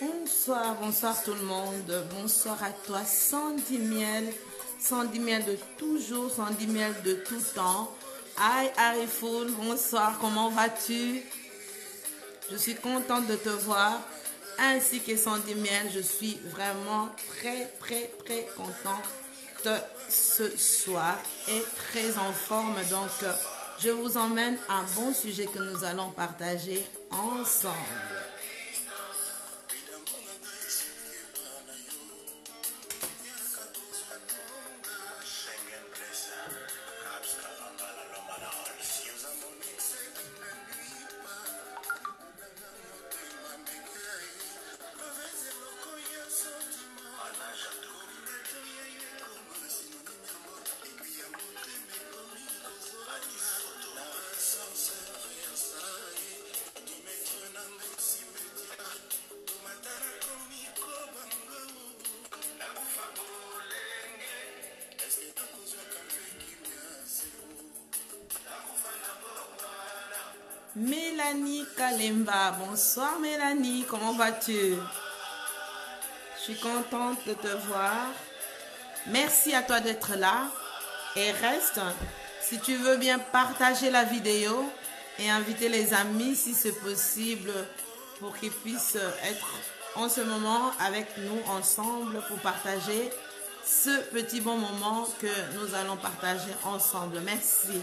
Bonsoir, bonsoir tout le monde. Bonsoir à toi, Sandy Miel. Sandy Miel de toujours, Sandy Miel de tout temps. Hi Harryful, bonsoir, comment vas-tu? Je suis contente de te voir. Ainsi que Sandy Miel, je suis vraiment très contente ce soir et très en forme. Donc, je vous emmène à un bon sujet que nous allons partager ensemble. Mélanie Kalemba, bonsoir Mélanie, comment vas-tu? Je suis contente de te voir. Merci à toi d'être là et reste, si tu veux bien partager la vidéo et inviter les amis si c'est possible pour qu'ils puissent être en ce moment avec nous ensemble pour partager ce petit bon moment que nous allons partager ensemble. Merci.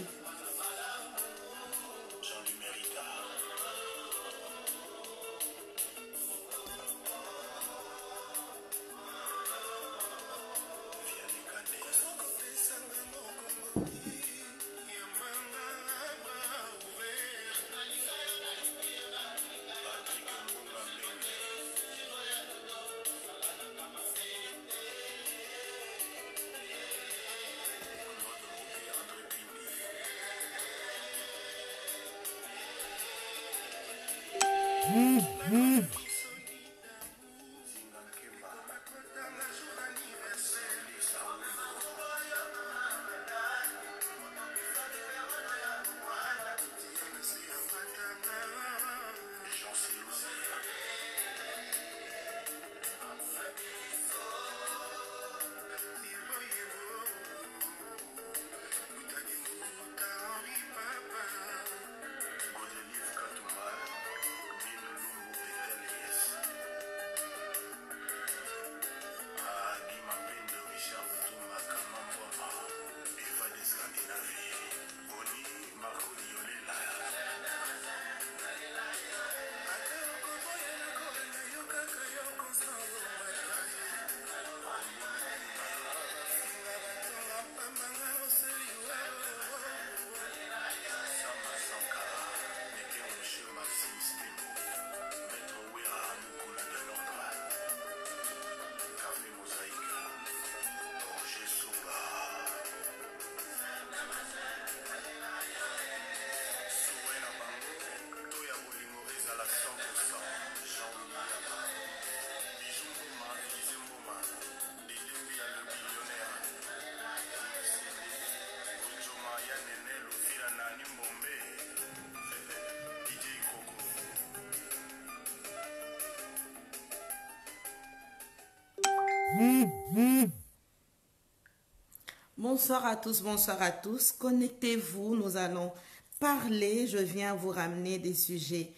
Bonsoir à tous, bonsoir à tous. Connectez-vous, nous allons parler. Je viens vous ramener des sujets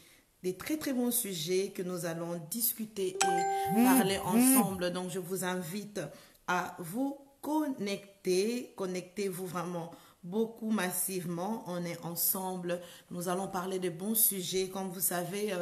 des très très bons sujets que nous allons discuter et parler ensemble. Donc je vous invite à vous connecter. Connectez-vous vraiment beaucoup massivement. On est ensemble. Nous allons parler de bons sujets. Comme vous savez,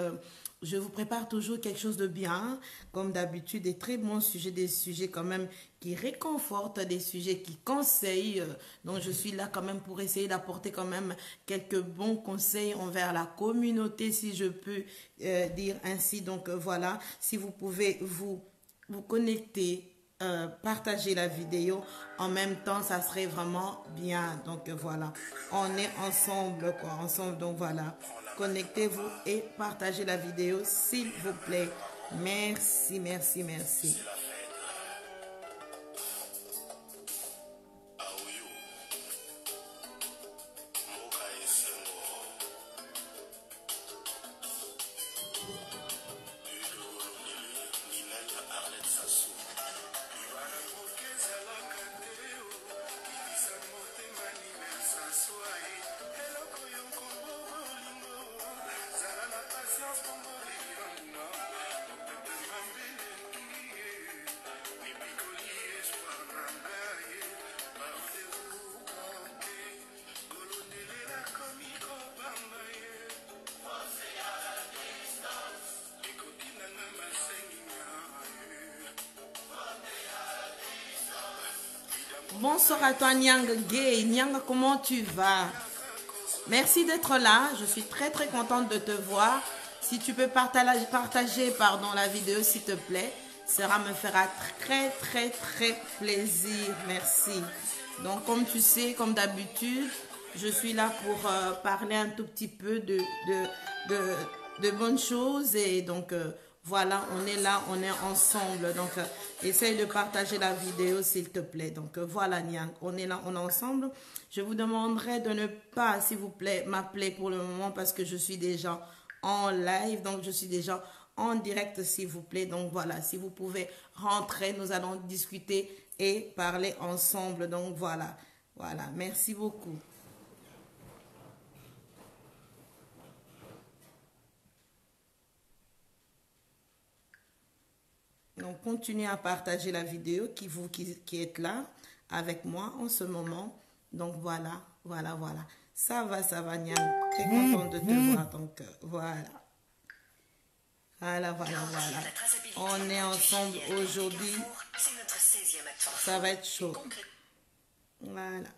je vous prépare toujours quelque chose de bien, comme d'habitude, des très bons sujets, des sujets quand même qui réconfortent, des sujets qui conseillent. Donc je suis là quand même pour essayer d'apporter quand même quelques bons conseils envers la communauté, si je peux dire ainsi. Donc voilà, si vous pouvez vous connecter, partager la vidéo en même temps, ça serait vraiment bien. Donc voilà, on est ensemble quoi, ensemble. Donc voilà, connectez-vous et partagez la vidéo s'il vous plaît. Merci, merci, merci. Bonsoir à toi Nyang Gay. Nyang, comment tu vas? Merci d'être là. Je suis très très contente de te voir. Si tu peux partager la vidéo s'il te plaît, ça me fera très très très plaisir. Merci. Donc comme tu sais, comme d'habitude, je suis là pour parler un tout petit peu de bonnes choses. Et donc voilà, on est là, on est ensemble. Donc essaye de partager la vidéo s'il te plaît. Donc voilà Nyang, on est là, on est ensemble. Je vous demanderai de ne pas, s'il vous plaît, m'appeler pour le moment parce que je suis déjà en live. Donc je suis déjà en direct s'il vous plaît. Donc voilà, si vous pouvez rentrer, nous allons discuter et parler ensemble. Donc voilà, voilà, merci beaucoup. Donc continuez à partager la vidéo qui êtes là avec moi en ce moment. Donc voilà, voilà, voilà. Ça va, Niam. Très contente de te voir. Donc voilà. Voilà, voilà, voilà. On est ensemble aujourd'hui. Ça va être chaud. Voilà.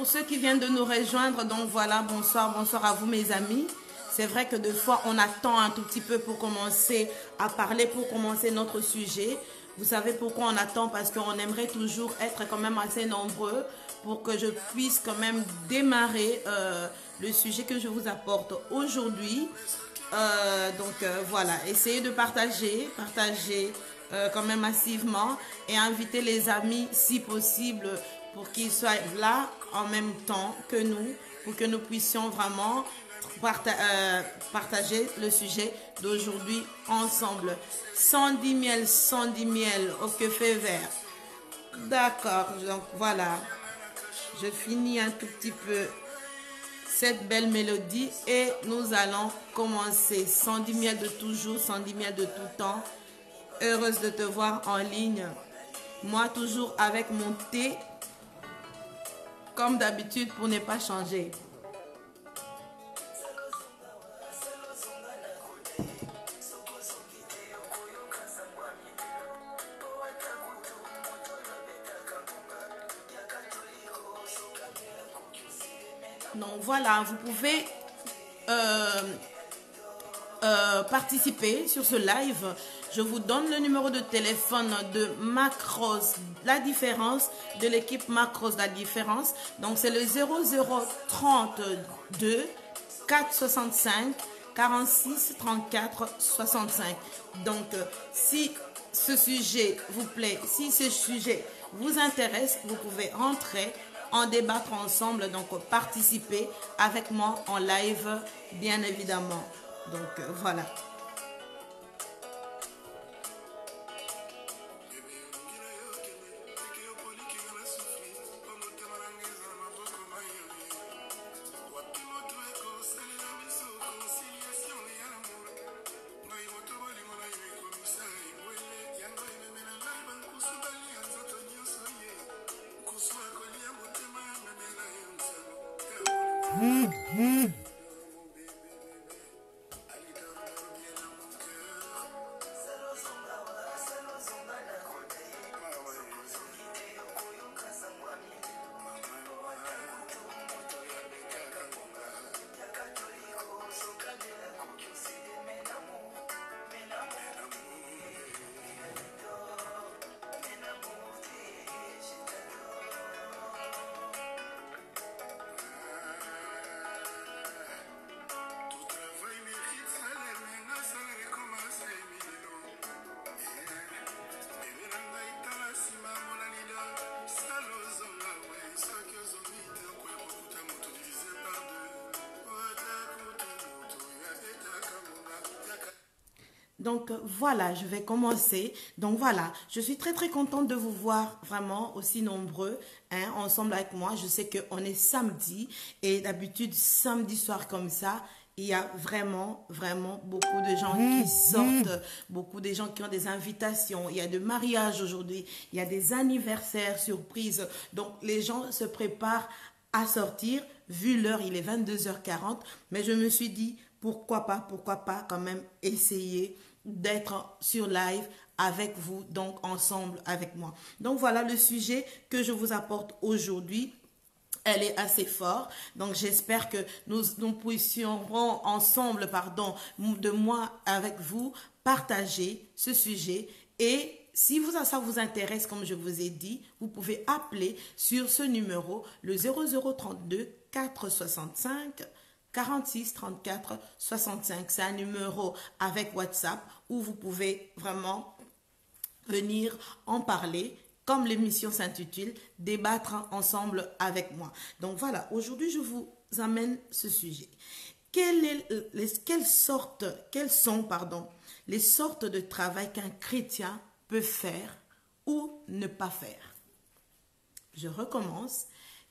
pour ceux qui viennent de nous rejoindre, donc voilà, bonsoir, bonsoir à vous mes amis. C'est vrai que des fois, on attend un tout petit peu pour commencer à parler, pour commencer notre sujet. Vous savez pourquoi on attend? Parce qu'on aimerait toujours être quand même assez nombreux pour que je puisse quand même démarrer le sujet que je vous apporte aujourd'hui. Voilà, essayez de partager quand même massivement et inviter les amis si possible pour qu'ils soient là en même temps que nous, pour que nous puissions vraiment partager le sujet d'aujourd'hui ensemble. 110 miel, 110 miel, ok, feu vert. D'accord, donc voilà. Je finis un tout petit peu cette belle mélodie et nous allons commencer. 110 miel de toujours, 110 miel de tout temps. Heureuse de te voir en ligne. Moi, toujours avec mon thé, comme d'habitude, pour ne pas changer. Donc voilà, vous pouvez participer sur ce live. Je vous donne le numéro de téléphone de Macross, la différence, de l'équipe Macross, la différence. Donc c'est le 0032 465 46 34 65. Donc si ce sujet vous plaît, si ce sujet vous intéresse, vous pouvez rentrer, en débattre ensemble, donc participer avec moi en live, bien évidemment. Donc voilà. Donc voilà, je vais commencer. Donc voilà, je suis très très contente de vous voir vraiment aussi nombreux ensemble avec moi. Je sais qu'on est samedi et d'habitude samedi soir comme ça, il y a vraiment beaucoup de gens qui sortent, beaucoup de gens qui ont des invitations. Il y a des mariages aujourd'hui, il y a des anniversaires surprises. Donc les gens se préparent à sortir. Vu l'heure, il est 22h40, mais je me suis dit pourquoi pas quand même essayer d'être sur live avec vous, donc ensemble avec moi. Donc voilà le sujet que je vous apporte aujourd'hui. Elle est assez forte, donc j'espère que nous puissions ensemble, de moi avec vous, partager ce sujet. Et si ça vous intéresse, comme je vous ai dit, vous pouvez appeler sur ce numéro, le 0032 465 46 34 65. C'est un numéro avec WhatsApp où vous pouvez vraiment venir en parler, comme l'émission s'intitule, débattre ensemble avec moi. Donc voilà, aujourd'hui je vous amène ce sujet. Quelles sont les sortes de travail qu'un chrétien peut faire ou ne pas faire? Je recommence.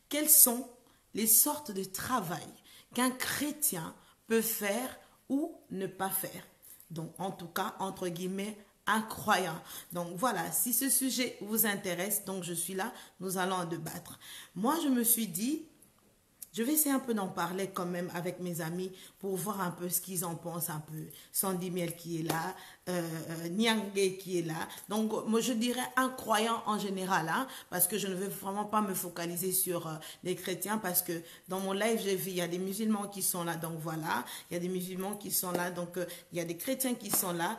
Quelles sont les sortes de travail qu'un chrétien peut faire ou ne pas faire? Donc, en tout cas, entre guillemets, un croyant. Donc, voilà, si ce sujet vous intéresse, donc je suis là, nous allons en débattre. Moi, je me suis dit, Je vais essayer un peu d'en parler quand même avec mes amis pour voir un peu ce qu'ils en pensent un peu. Sandy Miel qui est là, Nyangé qui est là. Donc, moi, je dirais un croyant en général, hein, parce que je ne veux vraiment pas me focaliser sur les chrétiens, parce que dans mon live, j'ai vu, il y a des musulmans qui sont là, donc voilà. Il y a des musulmans qui sont là, donc il y a des chrétiens qui sont là,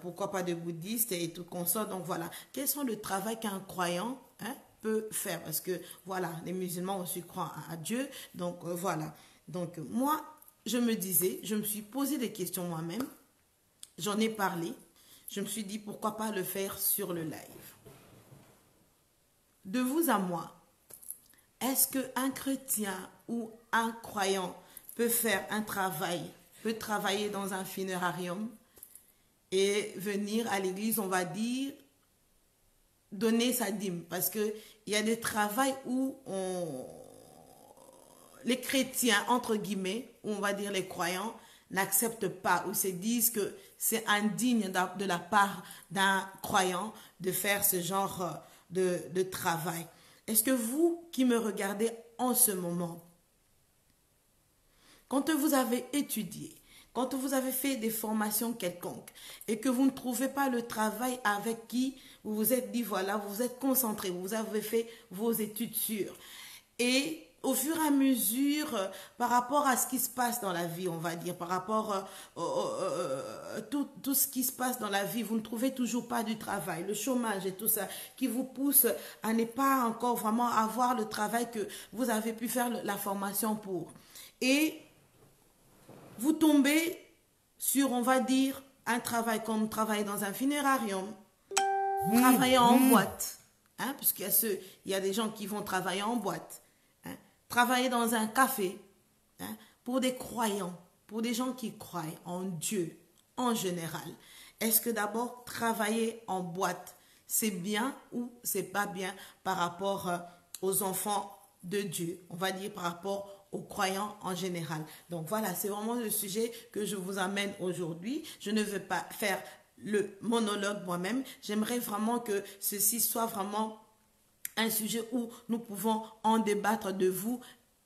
pourquoi pas des bouddhistes et tout comme ça. Donc voilà. Quels sont le travail qu'un croyant, hein, peut faire, parce que voilà, les musulmans aussi croient à Dieu, donc voilà. Donc moi, je me suis posé des questions moi-même, j'en ai parlé, je me suis dit pourquoi pas le faire sur le live. De vous à moi, est-ce qu'un chrétien ou un croyant peut faire un travail, peut travailler dans un funérarium et venir à l'église, on va dire, donner sa dîme, parce que il y a des travails où les chrétiens, entre guillemets, ou on va dire les croyants, n'acceptent pas ou se disent que c'est indigne de la part d'un croyant de faire ce genre de travail. Est-ce que vous qui me regardez en ce moment, quand vous avez étudié, quand vous avez fait des formations quelconques et que vous ne trouvez pas le travail avec qui vous vous êtes dit, voilà, vous vous êtes concentré, vous avez fait vos études sûres. Et au fur et à mesure, par rapport à ce qui se passe dans la vie, on va dire, par rapport à tout ce qui se passe dans la vie, vous ne trouvez toujours pas du travail, le chômage et tout ça, qui vous pousse à ne pas encore vraiment avoir le travail que vous avez pu faire la formation pour. Et vous tombez sur, on va dire, un travail comme travailler dans un funérarium, travailler en boîte, hein, puisqu'il y a des gens qui vont travailler en boîte, hein, travailler dans un café, hein, pour des croyants, pour des gens qui croient en Dieu en général. Est-ce que d'abord travailler en boîte, c'est bien ou c'est pas bien par rapport aux enfants de Dieu, on va dire par rapport aux croyants en général. Donc voilà, c'est vraiment le sujet que je vous amène aujourd'hui. Je ne veux pas faire le monologue moi-même. J'aimerais vraiment que ceci soit vraiment un sujet où nous pouvons en débattre de vous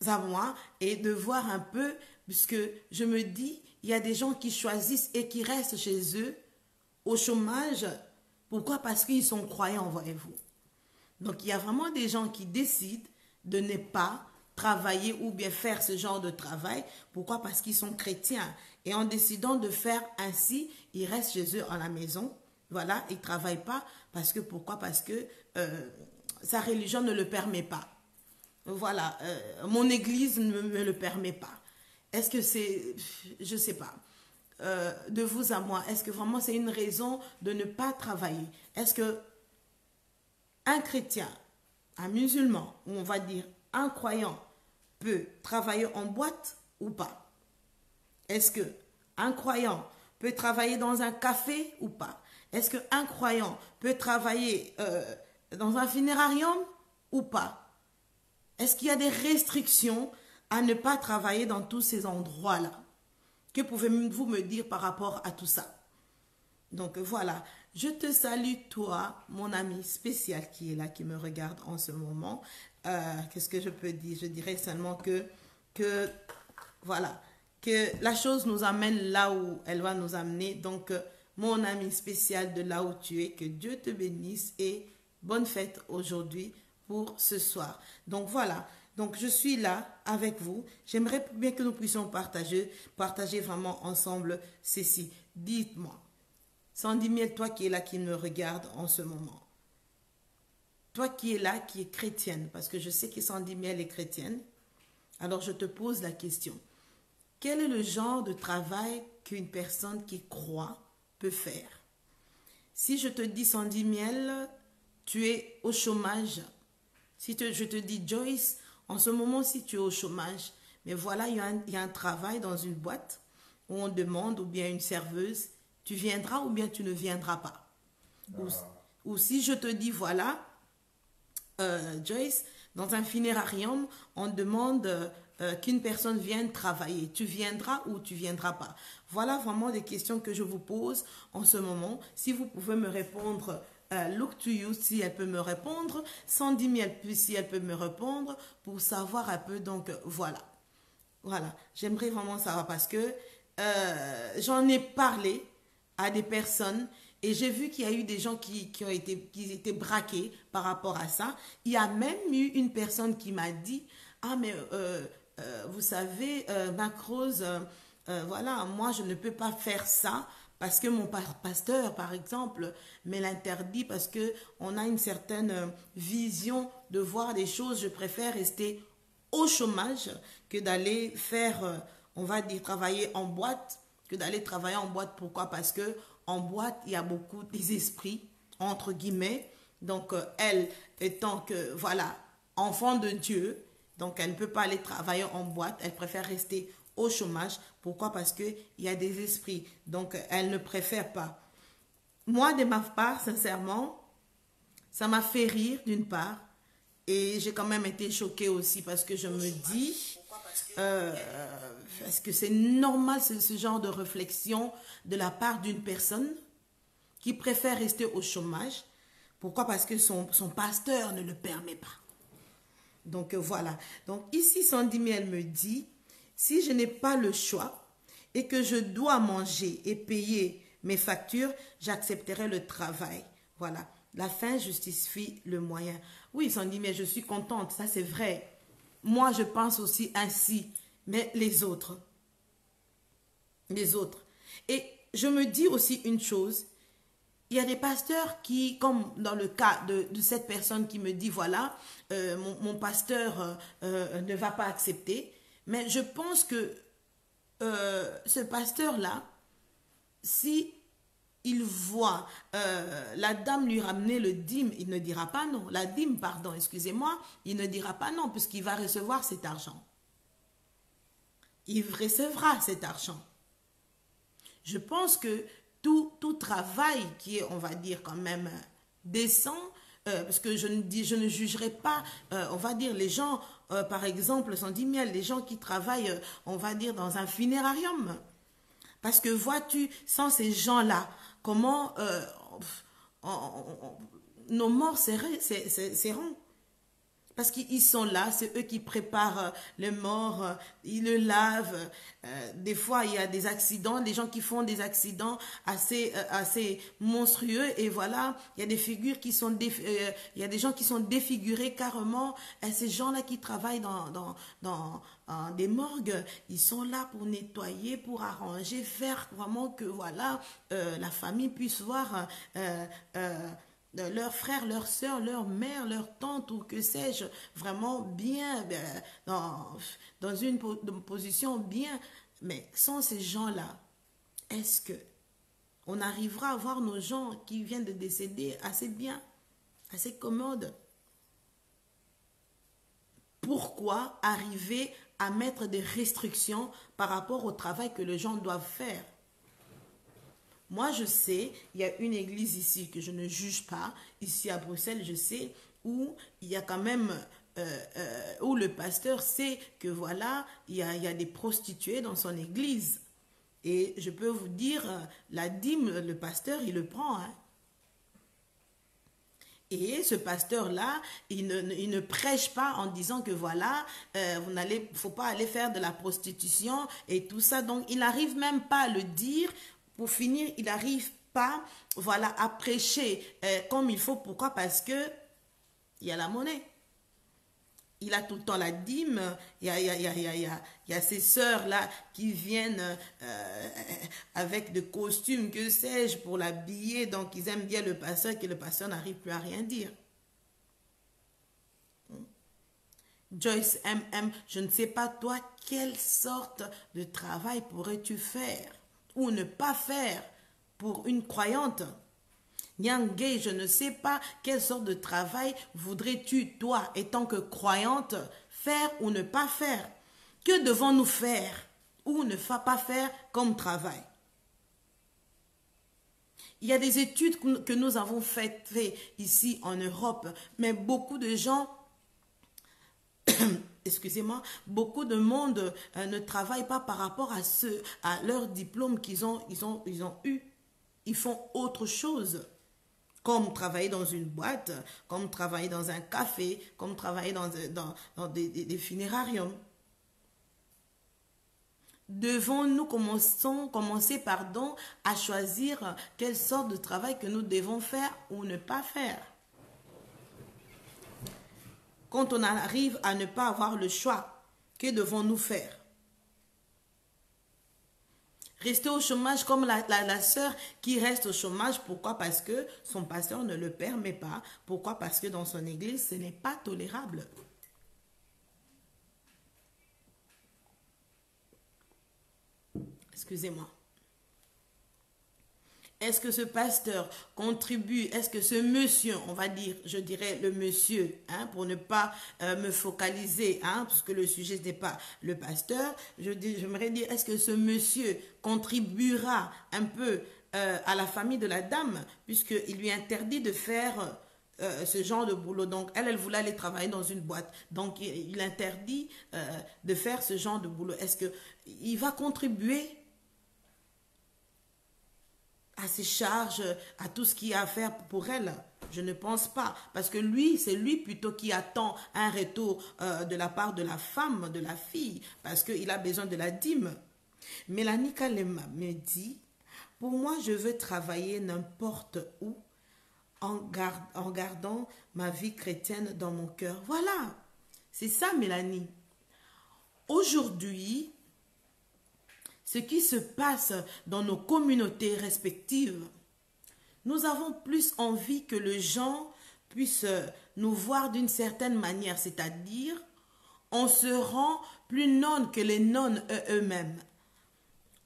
à moi et de voir un peu, puisque je me dis, il y a des gens qui choisissent et qui restent chez eux au chômage. Pourquoi? Parce qu'ils sont croyants, voyez-vous. Donc il y a vraiment des gens qui décident de ne pas travailler ou bien faire ce genre de travail. Pourquoi? Parce qu'ils sont chrétiens. Et en décidant de faire ainsi, ils restent chez eux à la maison. Voilà, ils ne travaillent pas. Parce que pourquoi? Parce que sa religion ne le permet pas. Voilà, mon église ne me le permet pas. Est-ce que c'est, je ne sais pas, de vous à moi, est-ce que vraiment c'est une raison de ne pas travailler? Est-ce que un chrétien, un musulman, ou on va dire un croyant, peut travailler en boîte ou pas? Est-ce que un croyant peut travailler dans un café ou pas? Est-ce qu'un croyant peut travailler dans un funérarium ou pas? Est-ce qu'il y a des restrictions à ne pas travailler dans tous ces endroits-là? Que pouvez-vous me dire par rapport à tout ça? Donc voilà, je te salue toi, mon ami spécial qui est là, qui me regarde en ce moment. Qu'est-ce que je peux dire? Je dirais seulement que voilà, que la chose nous amène là où elle va nous amener. Donc, mon ami spécial de là où tu es, que Dieu te bénisse et bonne fête aujourd'hui pour ce soir. Donc voilà, donc je suis là avec vous. J'aimerais bien que nous puissions partager vraiment ensemble ceci. Dites-moi, Sandy Miel, toi qui es là, qui me regarde en ce moment, toi qui es là, qui es chrétienne, parce que je sais que Sandy Miel est chrétienne, alors je te pose la question. Quel est le genre de travail qu'une personne qui croit peut faire? Si je te dis Sandy Miel, tu es au chômage. Si je te dis Joyce, en ce moment, si tu es au chômage, mais voilà, il y a un travail dans une boîte où on demande, ou bien une serveuse, tu viendras ou bien tu ne viendras pas. Ou si je te dis, voilà, Joyce, dans un funérarium, on demande qu'une personne vienne travailler. Tu viendras ou tu viendras pas? Voilà vraiment des questions que je vous pose en ce moment. Si vous pouvez me répondre look to you si elle peut me répondre. Sandy Miel si elle peut me répondre pour savoir un peu. Donc voilà. Voilà. J'aimerais vraiment savoir parce que j'en ai parlé à des personnes et j'ai vu qu'il y a eu des gens qui étaient braqués par rapport à ça. Il y a même eu une personne qui m'a dit, ah mais vous savez, Macrose, voilà, moi je ne peux pas faire ça parce que mon pasteur, par exemple, me l'interdit parce que on a une certaine vision de voir des choses. Je préfère rester au chômage que d'aller faire, on va dire, travailler en boîte, que d'aller travailler en boîte. Pourquoi? Parce que en boîte, il y a beaucoup des esprits, entre guillemets. Donc, elle étant que, voilà, enfant de Dieu, donc elle ne peut pas aller travailler en boîte, elle préfère rester au chômage. Pourquoi? Parce qu'il y a des esprits. Donc, elle ne préfère pas. Moi, de ma part, sincèrement, ça m'a fait rire d'une part. Et j'ai quand même été choquée aussi parce que je me dis, est-ce que c'est normal ce genre de réflexion de la part d'une personne qui préfère rester au chômage? Pourquoi? Parce que son pasteur ne le permet pas. Donc voilà. Donc ici, Sandy Miel me dit, si je n'ai pas le choix et que je dois manger et payer mes factures, j'accepterai le travail. Voilà. La fin justifie le moyen. Oui, Sandy, mais je suis contente, ça c'est vrai. Moi, je pense aussi ainsi, mais les autres. Les autres. Et je me dis aussi une chose, il y a des pasteurs qui, comme dans le cas de cette personne qui me dit, voilà, mon pasteur ne va pas accepter, mais je pense que ce pasteur-là, si il voit la dame lui ramener le dîme, il ne dira pas non. La dîme, pardon, excusez-moi, il ne dira pas non puisqu'il va recevoir cet argent. Il recevra cet argent. Je pense que tout travail qui est, on va dire, quand même décent, parce que je ne jugerai pas, on va dire, les gens, par exemple, Sandy Miel, les gens qui travaillent, on va dire, dans un funérarium. Parce que vois-tu, sans ces gens-là, comment nos morts seront. Parce qu'ils sont là, c'est eux qui préparent les morts, ils le lavent. Des fois, il y a des accidents, des gens qui font des accidents assez monstrueux. Et voilà, il y a des figures qui sont, il y a des gens qui sont défigurés carrément. Et ces gens-là qui travaillent dans des morgues, ils sont là pour nettoyer, pour arranger, faire vraiment que voilà, la famille puisse voir leurs frères, leurs soeurs, leur mère, leur tante ou que sais-je, vraiment bien, dans une position bien. Mais sans ces gens-là, est-ce que on arrivera à voir nos gens qui viennent de décéder assez bien, assez commodes? Pourquoi arriver à mettre des restrictions par rapport au travail que les gens doivent faire? Moi, je sais, il y a une église ici que je ne juge pas, ici à Bruxelles, je sais, où il y a quand même, où le pasteur sait que voilà, il y a des prostituées dans son église. Et je peux vous dire, la dîme, le pasteur, il le prend. Hein. Et ce pasteur-là, il ne prêche pas en disant que voilà, faut pas aller faire de la prostitution et tout ça. Donc, il n'arrive même pas à le dire. Pour finir, il n'arrive pas, voilà, à prêcher comme il faut. Pourquoi? Parce que il y a la monnaie. Il a tout le temps la dîme. Il y a ces sœurs-là qui viennent avec des costumes, que sais-je, pour l'habiller. Donc, ils aiment bien le pasteur, que le pasteur n'arrive plus à rien dire. Joyce MM, je ne sais pas, toi, quelle sorte de travail pourrais-tu faire ou ne pas faire pour une croyante? Yang Gay, je ne sais pas quelle sorte de travail voudrais-tu, toi, étant que croyante, faire ou ne pas faire. Que devons-nous faire ou ne pas faire comme travail? Il y a des études que nous avons faites ici en Europe, mais beaucoup de gens excusez-moi, beaucoup de monde ne travaille pas par rapport à leur diplôme qu'ils ont eu. Ils font autre chose. Comme travailler dans une boîte, comme travailler dans un café, comme travailler dans des funérariums. Devons-nous commencer à choisir quelle sorte de travail que nous devons faire ou ne pas faire? Quand on arrive à ne pas avoir le choix, que devons-nous faire? Rester au chômage comme la sœur qui reste au chômage. Pourquoi? Parce que son pasteur ne le permet pas. Pourquoi? Parce que dans son église, ce n'est pas tolérable. Excusez-moi. Est-ce que ce pasteur contribue? Est-ce que ce monsieur, on va dire, je dirais le monsieur, hein, pour ne pas me focaliser, hein, parce que le sujet n'est pas le pasteur, j'aimerais dire, est-ce que ce monsieur contribuera un peu à la famille de la dame, puisqu'il lui interdit de faire ce genre de boulot. Donc, elle voulait aller travailler dans une boîte. Donc, il interdit de faire ce genre de boulot. Est-ce qu'il va contribuer à ses charges, à tout ce qu'il y a à faire pour elle? Je ne pense pas. Parce que lui, c'est lui plutôt qui attend un retour de la part de la femme, de la fille, parce qu'il a besoin de la dîme. Mélanie Kalema me dit, pour moi, je veux travailler n'importe où en gardant ma vie chrétienne dans mon cœur. Voilà, c'est ça, Mélanie. Aujourd'hui, ce qui se passe dans nos communautés respectives, nous avons plus envie que les gens puissent nous voir d'une certaine manière, c'est-à-dire, on se rend plus nonnes que les nonnes eux-mêmes.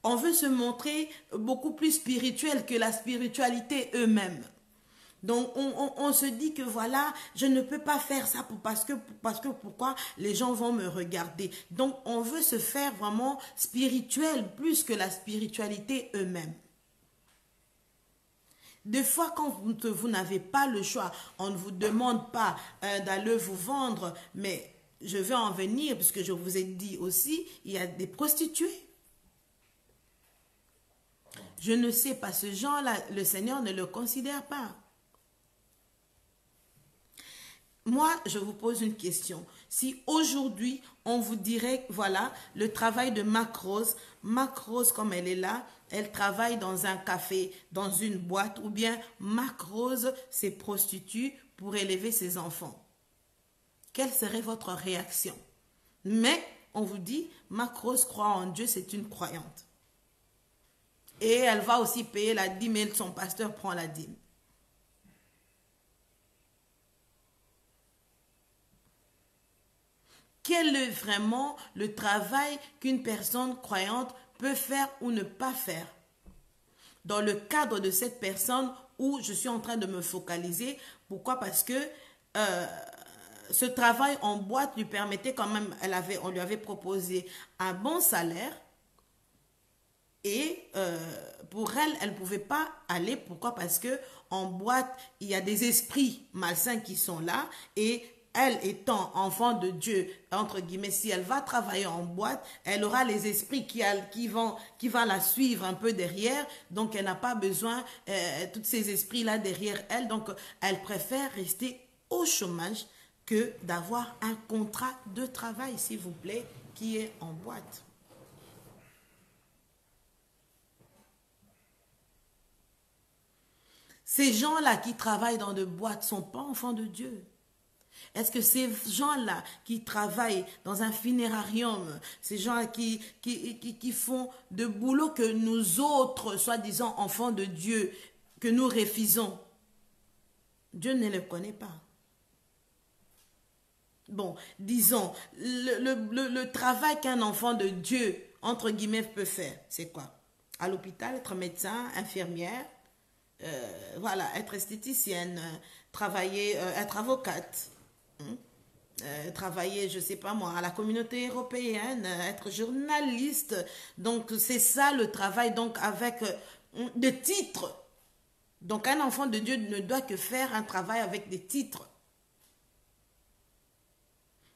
On veut se montrer beaucoup plus spirituel que la spiritualité eux-mêmes. Donc, on se dit que voilà, je ne peux pas faire ça parce que pourquoi les gens vont me regarder. Donc, on veut se faire vraiment spirituel plus que la spiritualité eux-mêmes. Des fois, quand vous n'avez pas le choix, on ne vous demande pas d'aller vous vendre, mais je vais en venir, puisque je vous ai dit aussi, il y a des prostituées. Je ne sais pas, ce genre-là, le Seigneur ne le considère pas. Moi, je vous pose une question. Si aujourd'hui, on vous dirait, voilà, le travail de Mac Rose, comme elle est là, elle travaille dans un café, dans une boîte, ou bien Mac Rose se prostitue pour élever ses enfants. Quelle serait votre réaction? Mais, on vous dit, Mac Rose croit en Dieu, c'est une croyante. Et elle va aussi payer la dîme et son pasteur prend la dîme. Quel est vraiment le travail qu'une personne croyante peut faire ou ne pas faire? Dans le cadre de cette personne où je suis en train de me focaliser, pourquoi? Parce que ce travail en boîte lui permettait quand même, on lui avait proposé un bon salaire et pour elle ne pouvait pas aller. Pourquoi? Parce que en boîte, il y a des esprits malsains qui sont là et elle étant enfant de Dieu, entre guillemets, si elle va travailler en boîte, elle aura les esprits qui vont la suivre un peu derrière. Donc, elle n'a pas besoin tous ces esprits-là derrière elle. Donc, elle préfère rester au chômage que d'avoir un contrat de travail, s'il vous plaît, qui est en boîte. Ces gens-là qui travaillent dans des boîtes ne sont pas enfants de Dieu. Est-ce que ces gens-là qui travaillent dans un funérarium, ces gens qui font de boulot que nous autres, soi-disant enfants de Dieu, que nous refusons, Dieu ne les connaît pas. Bon, disons, le travail qu'un enfant de Dieu, entre guillemets, peut faire, c'est quoi? À l'hôpital, être médecin, infirmière, voilà, être esthéticienne, travailler, être avocate. Travailler, je sais pas moi, à la communauté européenne, être journaliste. Donc, c'est ça le travail, donc avec des titres. Donc, un enfant de Dieu ne doit que faire un travail avec des titres.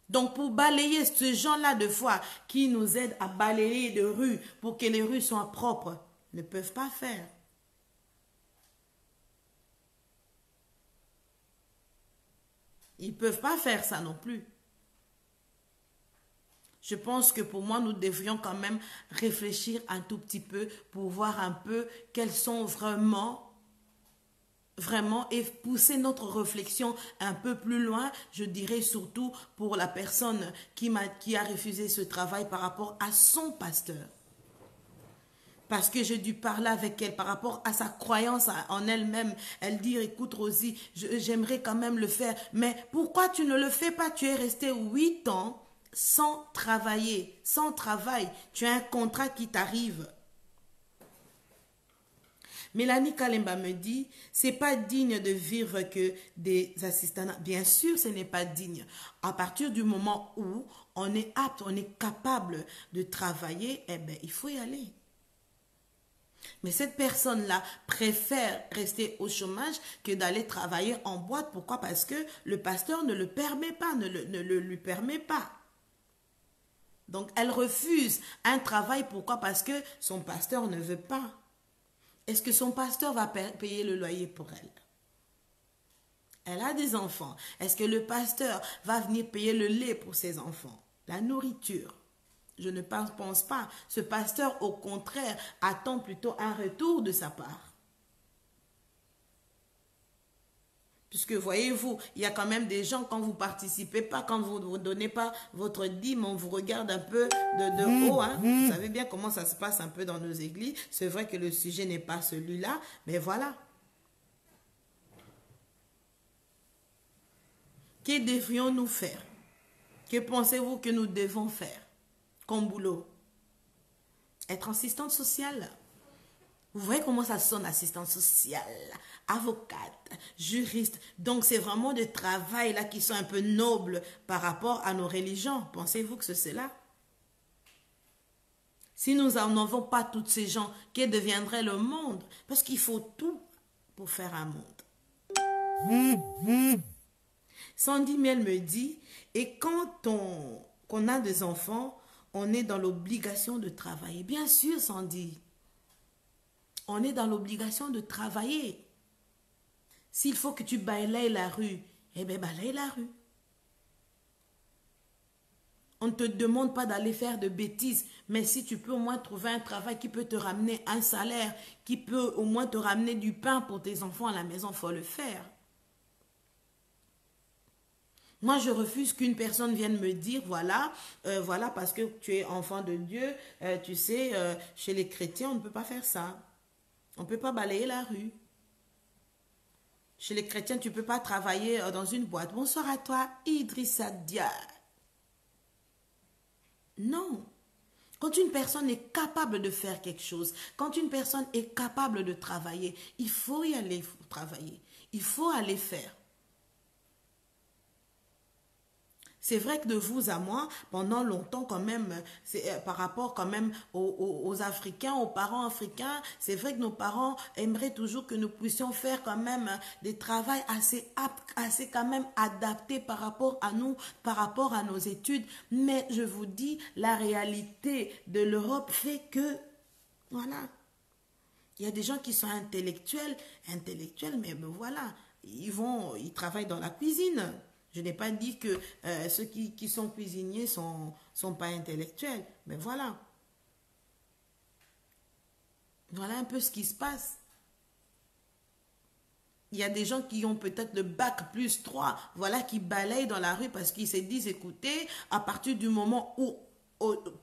Donc, pour balayer ces gens-là de foi qui nous aident à balayer de rues pour que les rues soient propres, ne peuvent pas faire. Ils ne peuvent pas faire ça non plus. Je pense que pour moi, nous devrions quand même réfléchir un tout petit peu pour voir un peu quels sont vraiment et pousser notre réflexion un peu plus loin, je dirais surtout pour la personne qui a refusé ce travail par rapport à son pasteur. Parce que j'ai dû parler avec elle par rapport à sa croyance en elle-même. Elle dit, écoute Rosie, j'aimerais quand même le faire, mais pourquoi tu ne le fais pas? Tu es resté 8 ans sans travailler, sans travail. Tu as un contrat qui t'arrive. Mélanie Kalemba me dit, c'est pas digne de vivre que des assistants. Bien sûr, ce n'est pas digne. À partir du moment où on est apte, on est capable de travailler, eh bien, il faut y aller. Mais cette personne-là préfère rester au chômage que d'aller travailler en boîte. Pourquoi? Parce que le pasteur ne le permet pas, ne le lui permet pas. Donc, elle refuse un travail. Pourquoi? Parce que son pasteur ne veut pas. Est-ce que son pasteur va payer le loyer pour elle? Elle a des enfants. Est-ce que le pasteur va venir payer le lait pour ses enfants? La nourriture? Je ne pense pas. Ce pasteur, au contraire, attend plutôt un retour de sa part. Puisque, voyez-vous, il y a quand même des gens, quand vous ne participez pas, quand vous ne donnez pas votre dîme, on vous regarde un peu de haut. Hein. Vous savez bien comment ça se passe un peu dans nos églises. C'est vrai que le sujet n'est pas celui-là, mais voilà. Que devrions-nous faire? Que pensez-vous que nous devons faire comme boulot? Être assistante sociale. Vous voyez comment ça sonne, assistante sociale, avocate, juriste. Donc, c'est vraiment des travails là qui sont un peu nobles par rapport à nos religions. Pensez-vous que c'est cela? Si nous n'en avons pas tous ces gens, que deviendrait le monde? Parce qu'il faut tout pour faire un monde. Sandy Miel me dit, et quand on a des enfants, on est dans l'obligation de travailler. Bien sûr, Sandy. On est dans l'obligation de travailler. S'il faut que tu balayes la rue, eh bien, balaye la rue. On ne te demande pas d'aller faire de bêtises, mais si tu peux au moins trouver un travail qui peut te ramener un salaire, qui peut au moins te ramener du pain pour tes enfants à la maison, il faut le faire. Moi, je refuse qu'une personne vienne me dire, voilà, parce que tu es enfant de Dieu, tu sais, chez les chrétiens, on ne peut pas faire ça. On ne peut pas balayer la rue. Chez les chrétiens, tu ne peux pas travailler dans une boîte. Bonsoir à toi, Idrissa Dia. Non. Quand une personne est capable de faire quelque chose, quand une personne est capable de travailler, il faut y aller travailler. Il faut aller faire. C'est vrai que de vous à moi, pendant longtemps quand même, par rapport quand même aux Africains, aux parents africains, c'est vrai que nos parents aimeraient toujours que nous puissions faire quand même des travaux assez quand même adaptés par rapport à nous, par rapport à nos études. Mais je vous dis, la réalité de l'Europe fait que, voilà, il y a des gens qui sont intellectuels, mais ben voilà, ils travaillent dans la cuisine. Je n'ai pas dit que ceux qui sont cuisiniers sont pas intellectuels. Mais voilà. Voilà un peu ce qui se passe. Il y a des gens qui ont peut-être le bac plus 3, voilà, qui balayent dans la rue parce qu'ils se disent, écoutez, à partir du moment où,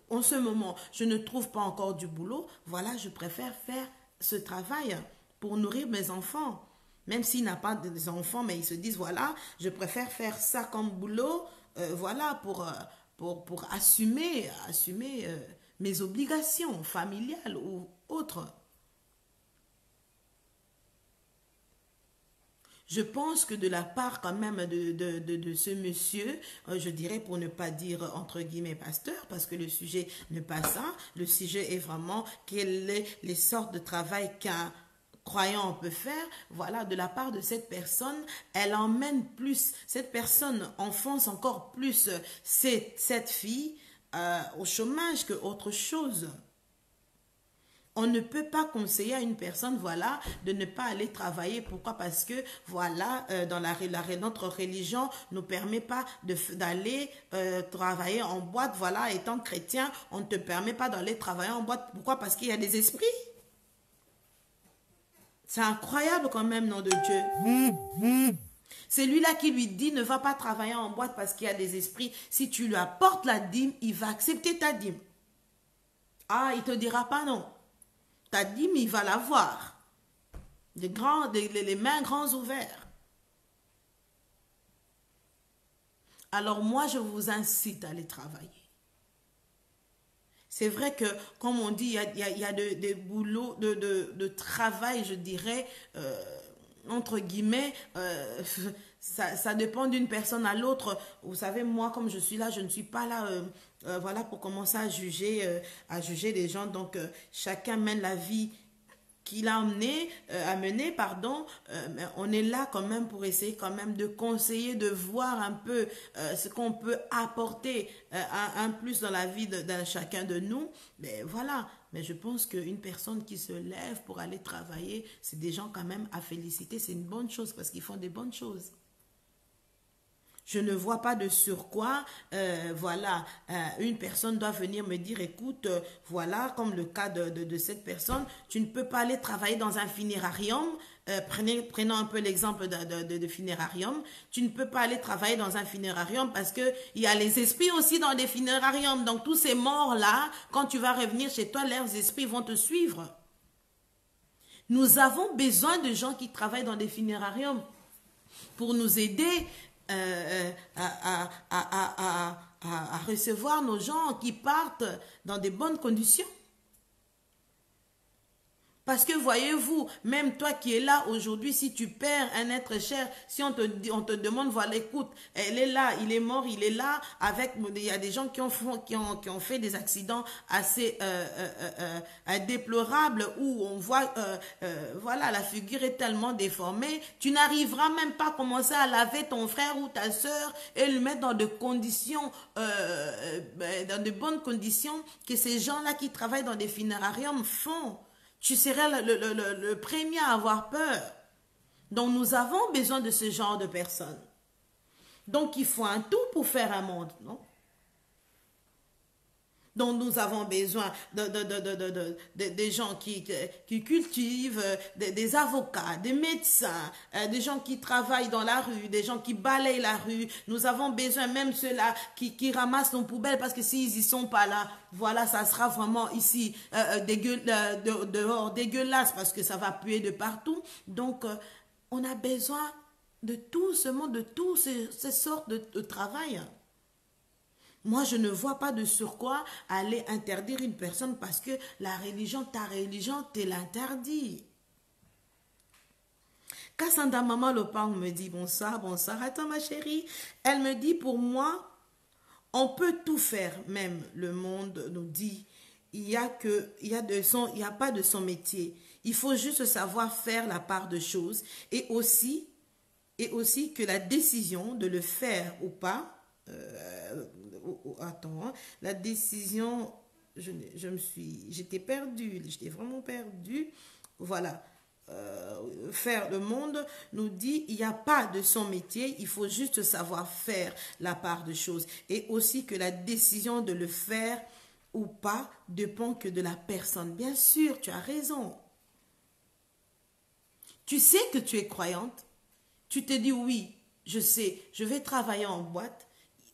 en ce moment, je ne trouve pas encore du boulot, voilà, je préfère faire ce travail pour nourrir mes enfants. Même s'il n'a pas d'enfants, mais ils se disent, voilà, je préfère faire ça comme boulot, voilà, pour assumer mes obligations familiales ou autres. Je pense que de la part quand même de ce monsieur, je dirais pour ne pas dire entre guillemets pasteur, parce que le sujet n'est pas ça, le sujet est vraiment quelles sont les sortes de travail qu'un croyant peut faire, voilà, de la part de cette personne, elle emmène plus, cette personne enfonce encore plus cette fille au chômage que autre chose. On ne peut pas conseiller à une personne, voilà, de ne pas aller travailler. Pourquoi? Parce que, voilà, dans notre religion ne permet pas d'aller travailler en boîte. Voilà, étant chrétien, on ne te permet pas d'aller travailler en boîte. Pourquoi? Parce qu'il y a des esprits. C'est incroyable quand même, nom de Dieu. C'est lui-là qui lui dit, ne va pas travailler en boîte parce qu'il y a des esprits. Si tu lui apportes la dîme, il va accepter ta dîme. Ah, il ne te dira pas non. Ta dîme, il va l'avoir. Les mains grands ouverts. Alors moi, je vous incite à aller travailler. C'est vrai que, comme on dit, il y a des boulots, de travail, je dirais, entre guillemets, ça dépend d'une personne à l'autre. Vous savez, moi, comme je suis là, je ne suis pas là, voilà, pour commencer à juger les gens. Donc, chacun mène la vie qu'il a amené, pardon, mais on est là quand même pour essayer quand même de conseiller, de voir un peu ce qu'on peut apporter un plus dans la vie de chacun de nous. Mais voilà, mais je pense qu'une personne qui se lève pour aller travailler, c'est des gens quand même à féliciter, c'est une bonne chose parce qu'ils font des bonnes choses. Je ne vois pas de surcroît, voilà, une personne doit venir me dire, écoute, voilà, comme le cas de cette personne, tu ne peux pas aller travailler dans un funérarium, prenons un peu l'exemple de funérarium, tu ne peux pas aller travailler dans un funérarium parce qu'il y a les esprits aussi dans des funérariums, donc tous ces morts-là, quand tu vas revenir chez toi, leurs esprits vont te suivre. Nous avons besoin de gens qui travaillent dans des funérariums pour nous aider à recevoir nos gens qui partent dans de bonnes conditions. Parce que voyez-vous, même toi qui es là aujourd'hui, si tu perds un être cher, si on te demande, voilà, écoute, elle est là, il est mort, il est là, il y a des gens qui ont fait des accidents assez déplorables où on voit, voilà, la figure est tellement déformée, tu n'arriveras même pas à commencer à laver ton frère ou ta soeur et le mettre dans de conditions, dans de bonnes conditions que ces gens-là qui travaillent dans des funérariums font. Tu serais le premier à avoir peur. Donc, nous avons besoin de ce genre de personnes. Donc, il faut un tout pour faire un monde, non? Donc, nous avons besoin des gens qui cultivent, des avocats, des médecins, des gens qui travaillent dans la rue, des gens qui balayent la rue. Nous avons besoin même ceux-là qui ramassent nos poubelles parce que s'ils n'y sont pas là, voilà, ça sera vraiment ici dehors dégueulasse parce que ça va puer de partout. Donc, on a besoin de tout ce monde, de toutes ces sortes de travail. Moi, je ne vois pas de surcroît aller interdire une personne parce que ta religion te l'interdit. Cassandra Maman Lopang me dit bonsoir, bonsoir à toi ma chérie. Elle me dit pour moi, on peut tout faire, même le monde nous dit, il n'y a pas de son métier. Il faut juste savoir faire la part de choses et aussi que la décision de le faire ou pas, attends, la décision, j'étais perdue, j'étais vraiment perdue, voilà, faire le monde nous dit, il n'y a pas de son métier, il faut juste savoir faire la part de choses, et aussi que la décision de le faire ou pas dépend que de la personne. Bien sûr, tu as raison. Tu sais que tu es croyante, tu te dis oui, je sais, je vais travailler en boîte.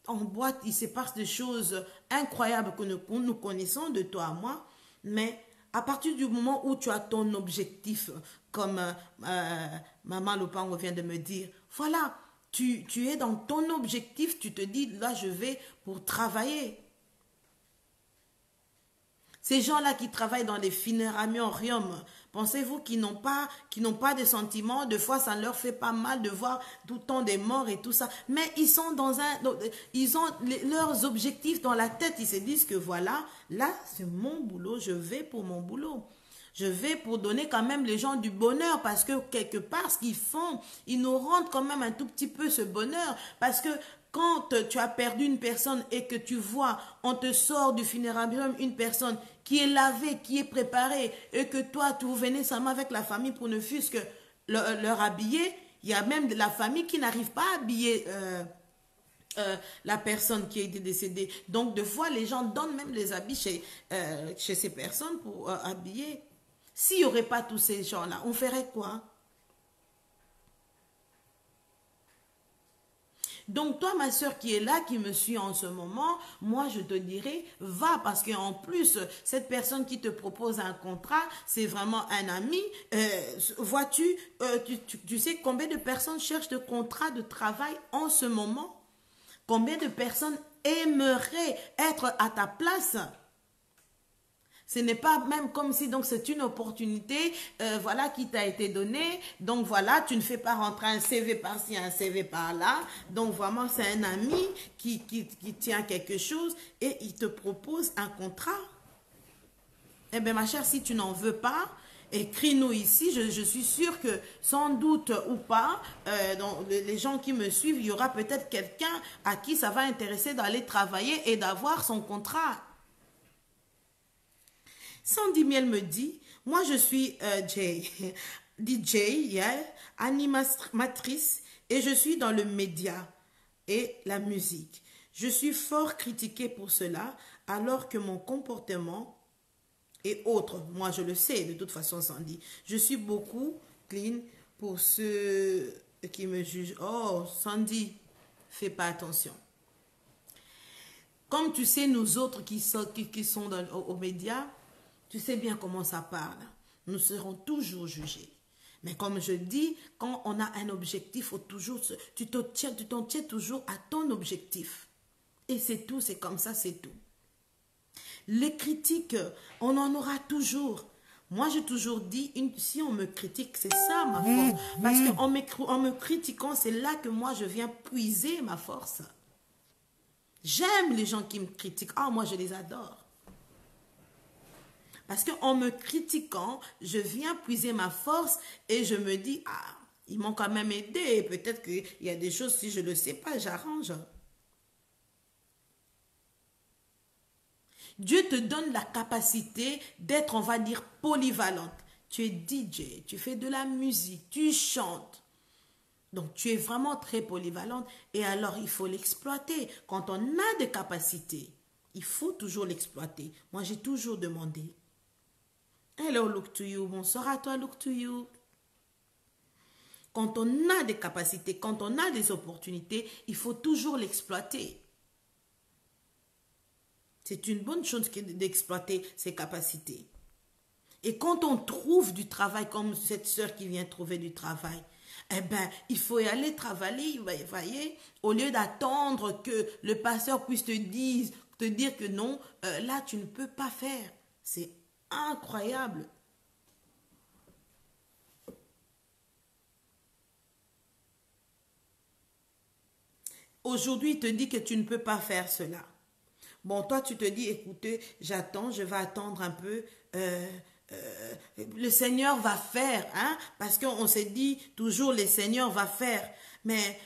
En boîte, il se passe des choses incroyables que nous connaissons de toi à moi, mais à partir du moment où tu as ton objectif, comme Maman Lopango vient de me dire, voilà, tu es dans ton objectif, tu te dis, là, je vais pour travailler. Ces gens-là qui travaillent dans les funérariums, pensez-vous qu'ils n'ont pas de sentiments? Des fois, ça leur fait pas mal de voir tout le temps des morts et tout ça. Mais ils sont ils ont leurs objectifs dans la tête. Ils se disent que voilà, là, c'est mon boulot, je vais pour mon boulot. Je vais pour donner quand même les gens du bonheur parce que quelque part, ce qu'ils font, ils nous rendent quand même un tout petit peu ce bonheur. Parce que Quand tu as perdu une personne et que tu vois, on te sort du funérarium une personne qui est lavée, qui est préparée, et que toi, tu venais seulement avec la famille pour ne fût-ce que leur habiller, il y a même de la famille qui n'arrive pas à habiller la personne qui a été décédée. Donc, de fois, les gens donnent même les habits chez ces personnes pour habiller. S'il n'y aurait pas tous ces gens-là, on ferait quoi? Donc, toi, ma soeur qui est là, qui me suit en ce moment, moi, je te dirais, va, parce qu'en plus, cette personne qui te propose un contrat, c'est vraiment un ami. Vois-tu, tu sais combien de personnes cherchent de contrat de travail en ce moment? Combien de personnes aimeraient être à ta place? Ce n'est pas même comme si donc c'est une opportunité voilà qui t'a été donnée. Donc voilà, tu ne fais pas rentrer un CV par-ci, un CV par-là. Donc vraiment, c'est un ami qui tient quelque chose et il te propose un contrat. Eh bien ma chère, si tu n'en veux pas, écris-nous ici. Je suis sûre que sans doute ou pas, donc les gens qui me suivent, il y aura peut-être quelqu'un à qui ça va intéresser d'aller travailler et d'avoir son contrat. Sandy Miel me dit, moi je suis DJ, yeah, animatrice et je suis dans le média et la musique. Je suis fort critiquée pour cela alors que mon comportement et autres, moi je le sais de toute façon Sandy, je suis beaucoup clean pour ceux qui me jugent. Oh Sandy, fais pas attention. Comme tu sais, nous autres qui sont aux médias, tu sais bien comment ça parle. Nous serons toujours jugés. Mais comme je dis, quand on a un objectif, faut toujours, tu t'en tiens toujours à ton objectif. Et c'est tout, c'est comme ça, c'est tout. Les critiques, on en aura toujours. Moi, j'ai toujours dit, si on me critique, c'est ça ma force. Parce qu'en me critiquant, c'est là que moi, je viens puiser ma force. J'aime les gens qui me critiquent. Ah, moi, je les adore. Parce qu'en me critiquant, je viens puiser ma force et je me dis, ah, ils m'ont quand même aidé. Peut-être qu'il y a des choses, si je ne le sais pas, j'arrange. Dieu te donne la capacité d'être, on va dire, polyvalente. Tu es DJ, tu fais de la musique, tu chantes. Donc, tu es vraiment très polyvalente et alors, il faut l'exploiter. Quand on a des capacités, il faut toujours l'exploiter. Moi, j'ai toujours demandé. Hello, look to you. Bonsoir à toi, look to you. Quand on a des capacités, quand on a des opportunités, il faut toujours l'exploiter. C'est une bonne chose d'exploiter ses capacités. Et quand on trouve du travail, comme cette sœur qui vient trouver du travail, eh bien, il faut y aller travailler, voyez, au lieu d'attendre que le pasteur puisse te dire que non, là, tu ne peux pas faire. C'est incroyable. Aujourd'hui, il te dit que tu ne peux pas faire cela. Bon, toi, tu te dis, écoutez, j'attends, je vais attendre un peu. Le Seigneur va faire, hein? Parce qu'on s'est dit toujours, le Seigneur va faire. Mais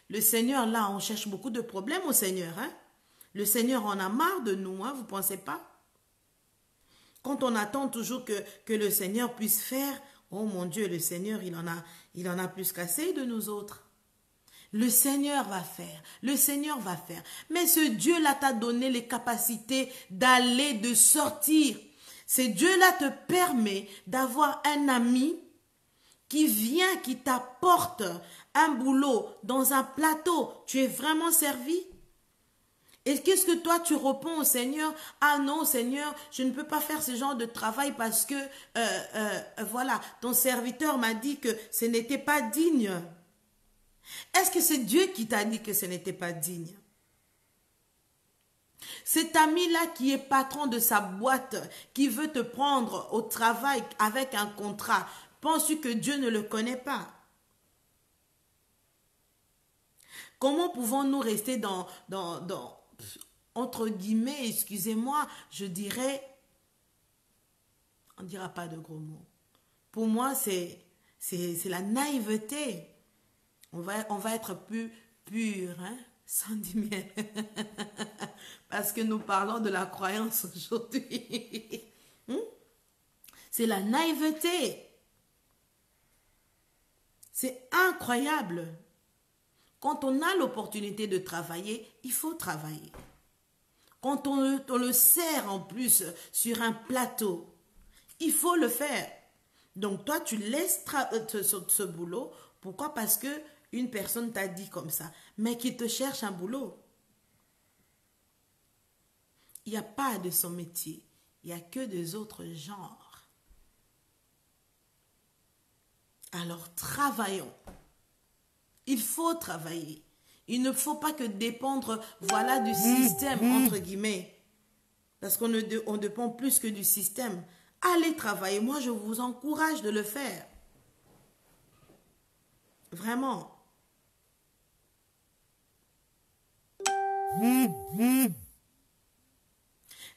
le Seigneur, là, on cherche beaucoup de problèmes au Seigneur, hein? Le Seigneur en a marre de nous, hein? Vous ne pensez pas? Quand on attend toujours que le Seigneur puisse faire, oh mon Dieu, le Seigneur, il en a plus qu'assez de nous autres. Le Seigneur va faire, le Seigneur va faire. Mais ce Dieu-là t'a donné les capacités d'aller, de sortir. Ce Dieu-là te permet d'avoir un ami qui vient, qui t'apporte un boulot dans un plateau. Tu es vraiment servi. Et qu'est-ce que toi tu réponds au Seigneur? Ah non Seigneur, je ne peux pas faire ce genre de travail parce que, voilà, ton serviteur m'a dit que ce n'était pas digne. Est-ce que c'est Dieu qui t'a dit que ce n'était pas digne? Cet ami-là qui est patron de sa boîte, qui veut te prendre au travail avec un contrat, penses-tu que Dieu ne le connaît pas? Comment pouvons-nous rester dans entre guillemets, excusez-moi, je dirais, on ne dira pas de gros mots. Pour moi, c'est la naïveté. On va être plus pur, hein? 110 000. Parce que nous parlons de la croyance aujourd'hui. C'est la naïveté. C'est incroyable. Quand on a l'opportunité de travailler, il faut travailler. Quand on le sert en plus sur un plateau, il faut le faire. Donc toi, tu laisses ce boulot. Pourquoi? Parce que une personne t'a dit comme ça. Mais qui te cherche un boulot. Il n'y a pas de son métier. Il n'y a que des autres genres. Alors travaillons. Il faut travailler. Il ne faut pas que dépendre, voilà, du système, entre guillemets. Parce qu'on on dépend plus que du système. Allez travailler. Moi, je vous encourage de le faire. Vraiment.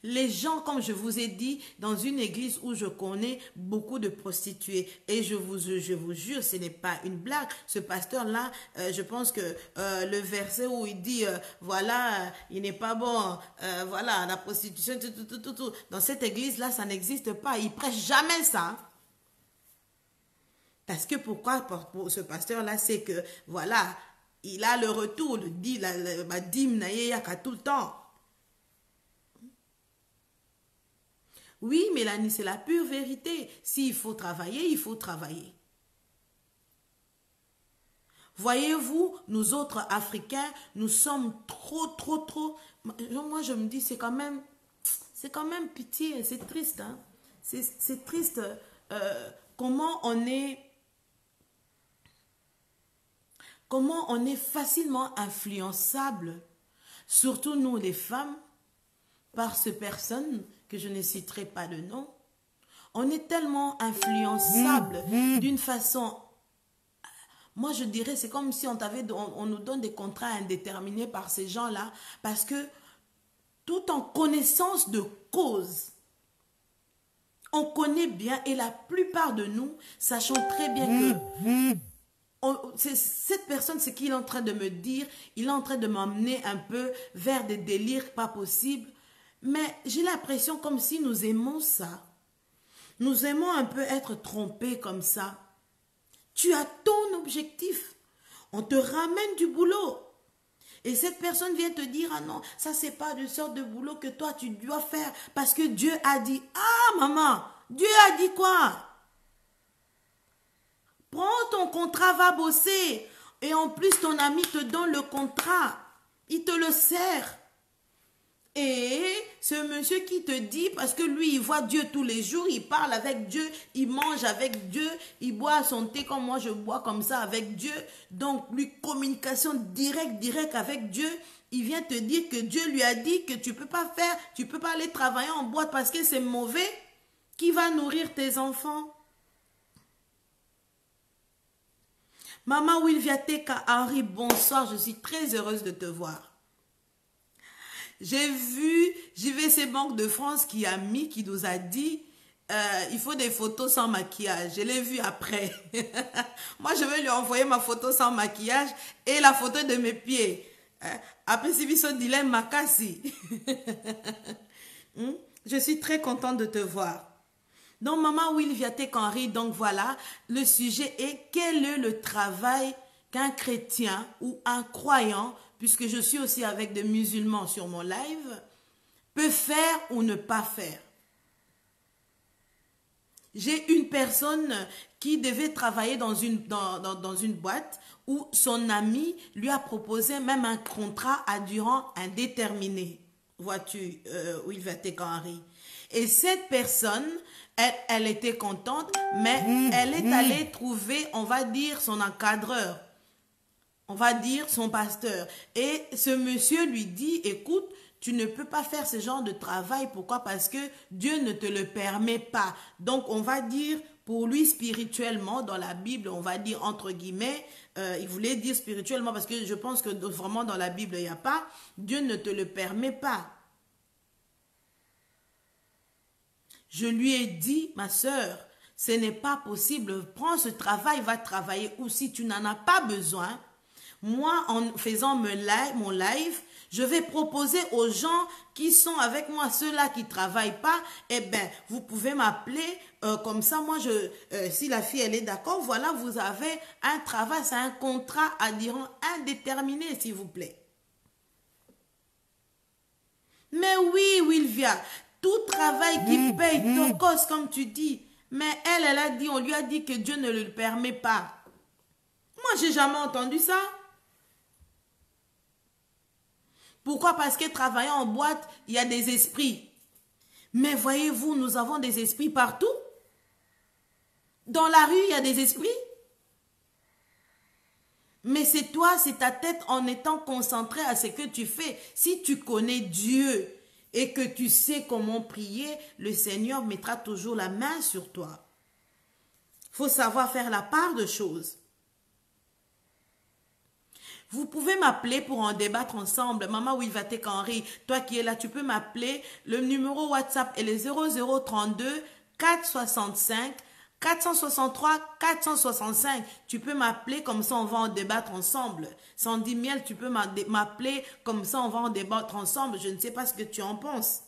Les gens, comme je vous ai dit, dans une église où je connais beaucoup de prostituées, et je vous jure, ce n'est pas une blague, ce pasteur-là, je pense que le verset où il dit, voilà, il n'est pas bon, voilà, la prostitution, tout, dans cette église-là, ça n'existe pas, il prêche jamais ça. Parce que pourquoi, pour ce pasteur-là, c'est que, voilà, il a le retour, la dîme, tout le temps. Oui, Mélanie, c'est la pure vérité. S'il faut travailler, il faut travailler. Voyez-vous, nous autres Africains, nous sommes trop. Moi, je me dis, c'est quand même pitié, c'est triste. Hein? C'est triste comment on est facilement influençable, surtout nous les femmes, par ces personnes que je ne citerai pas de nom. On est tellement influençable d'une façon, moi je dirais, c'est comme si on nous donne des contrats indéterminés par ces gens-là, parce que tout en connaissance de cause, on connaît bien, et la plupart de nous, sachons très bien que cette personne, c'est qu'il est en train de me dire, il est en train de m'emmener un peu vers des délires pas possibles. Mais j'ai l'impression comme si nous aimons ça. Nous aimons un peu être trompés comme ça. Tu as ton objectif. On te ramène du boulot. Et cette personne vient te dire, ah non, ça c'est pas de sorte de boulot que toi tu dois faire. Parce que Dieu a dit, ah maman, Dieu a dit quoi? Prends ton contrat, va bosser. Et en plus ton ami te donne le contrat. Il te le sert. Et ce monsieur qui te dit, parce que lui, il voit Dieu tous les jours, il parle avec Dieu, il mange avec Dieu, il boit son thé comme moi je bois comme ça avec Dieu. Donc, lui, communication directe avec Dieu. Il vient te dire que Dieu lui a dit que tu ne peux pas faire, tu ne peux pas aller travailler en boîte parce que c'est mauvais. Qui va nourrir tes enfants? Maman Wilviateka Henri, bonsoir, je suis très heureuse de te voir. J'ai vu JVC Banque de France qui nous a dit, il faut des photos sans maquillage. Je l'ai vu après. Moi, je vais lui envoyer ma photo sans maquillage et la photo de mes pieds. Après, si son dilemme Makassi. Je suis très contente de te voir. Donc, Maman Wilviatek Henri, donc voilà, le sujet est quel est le travail qu'un chrétien ou un croyant, puisque je suis aussi avec des musulmans sur mon live, peut faire ou ne pas faire. J'ai une personne qui devait travailler dans une boîte où son ami lui a proposé même un contrat à durant indéterminé. Vois-tu, Wilviatek Henri. Et cette personne, elle était contente, mais elle est allée trouver, on va dire, son encadreur. On va dire son pasteur. Et ce monsieur lui dit, écoute, tu ne peux pas faire ce genre de travail. Pourquoi? Parce que Dieu ne te le permet pas. Donc, on va dire, pour lui, spirituellement, dans la Bible, on va dire entre guillemets, il voulait dire spirituellement, parce que je pense que vraiment dans la Bible, il n'y a pas. Dieu ne te le permet pas. Je lui ai dit, ma soeur, ce n'est pas possible. Prends ce travail, va travailler. Ou si tu n'en as pas besoin, Moi, en faisant mon live, je vais proposer aux gens qui sont avec moi, ceux-là qui ne travaillent pas, eh bien, vous pouvez m'appeler, comme ça, moi, si la fille, elle est d'accord, voilà, vous avez un travail, c'est un contrat à durée indéterminée, s'il vous plaît. Mais oui, Wilvia, tout travail qui paye tocos, comme tu dis. Mais elle a dit, on lui a dit que Dieu ne le permet pas. Moi, j'ai jamais entendu ça. Pourquoi? Parce que travaillant en boîte, il y a des esprits. Mais voyez-vous, nous avons des esprits partout. Dans la rue, il y a des esprits. Mais c'est toi, c'est ta tête en étant concentré à ce que tu fais. Si tu connais Dieu et que tu sais comment prier, le Seigneur mettra toujours la main sur toi. Il faut savoir faire la part de choses. Vous pouvez m'appeler pour en débattre ensemble. Maman Wivatek Henry, toi qui es là, tu peux m'appeler. Le numéro WhatsApp est le 0032 465 463 465. Tu peux m'appeler, comme ça on va en débattre ensemble. Sandy Miel, tu peux m'appeler, comme ça on va en débattre ensemble. Je ne sais pas ce que tu en penses.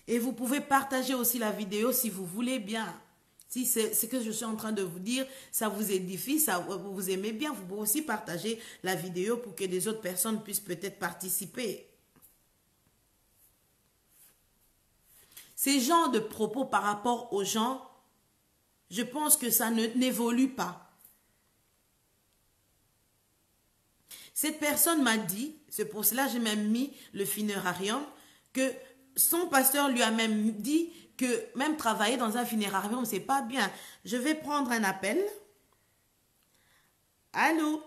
Et vous pouvez partager aussi la vidéo si vous voulez bien. Si c'est ce que je suis en train de vous dire, ça vous édifie, ça vous aimez bien, vous pouvez aussi partager la vidéo pour que les autres personnes puissent peut-être participer. Ces genres de propos par rapport aux gens, je pense que ça n'évolue pas. Cette personne m'a dit, c'est pour cela que j'ai même mis le funérarium, que son pasteur lui a même dit que même travailler dans un funérarium, c'est pas bien. Je vais prendre un appel. Allô?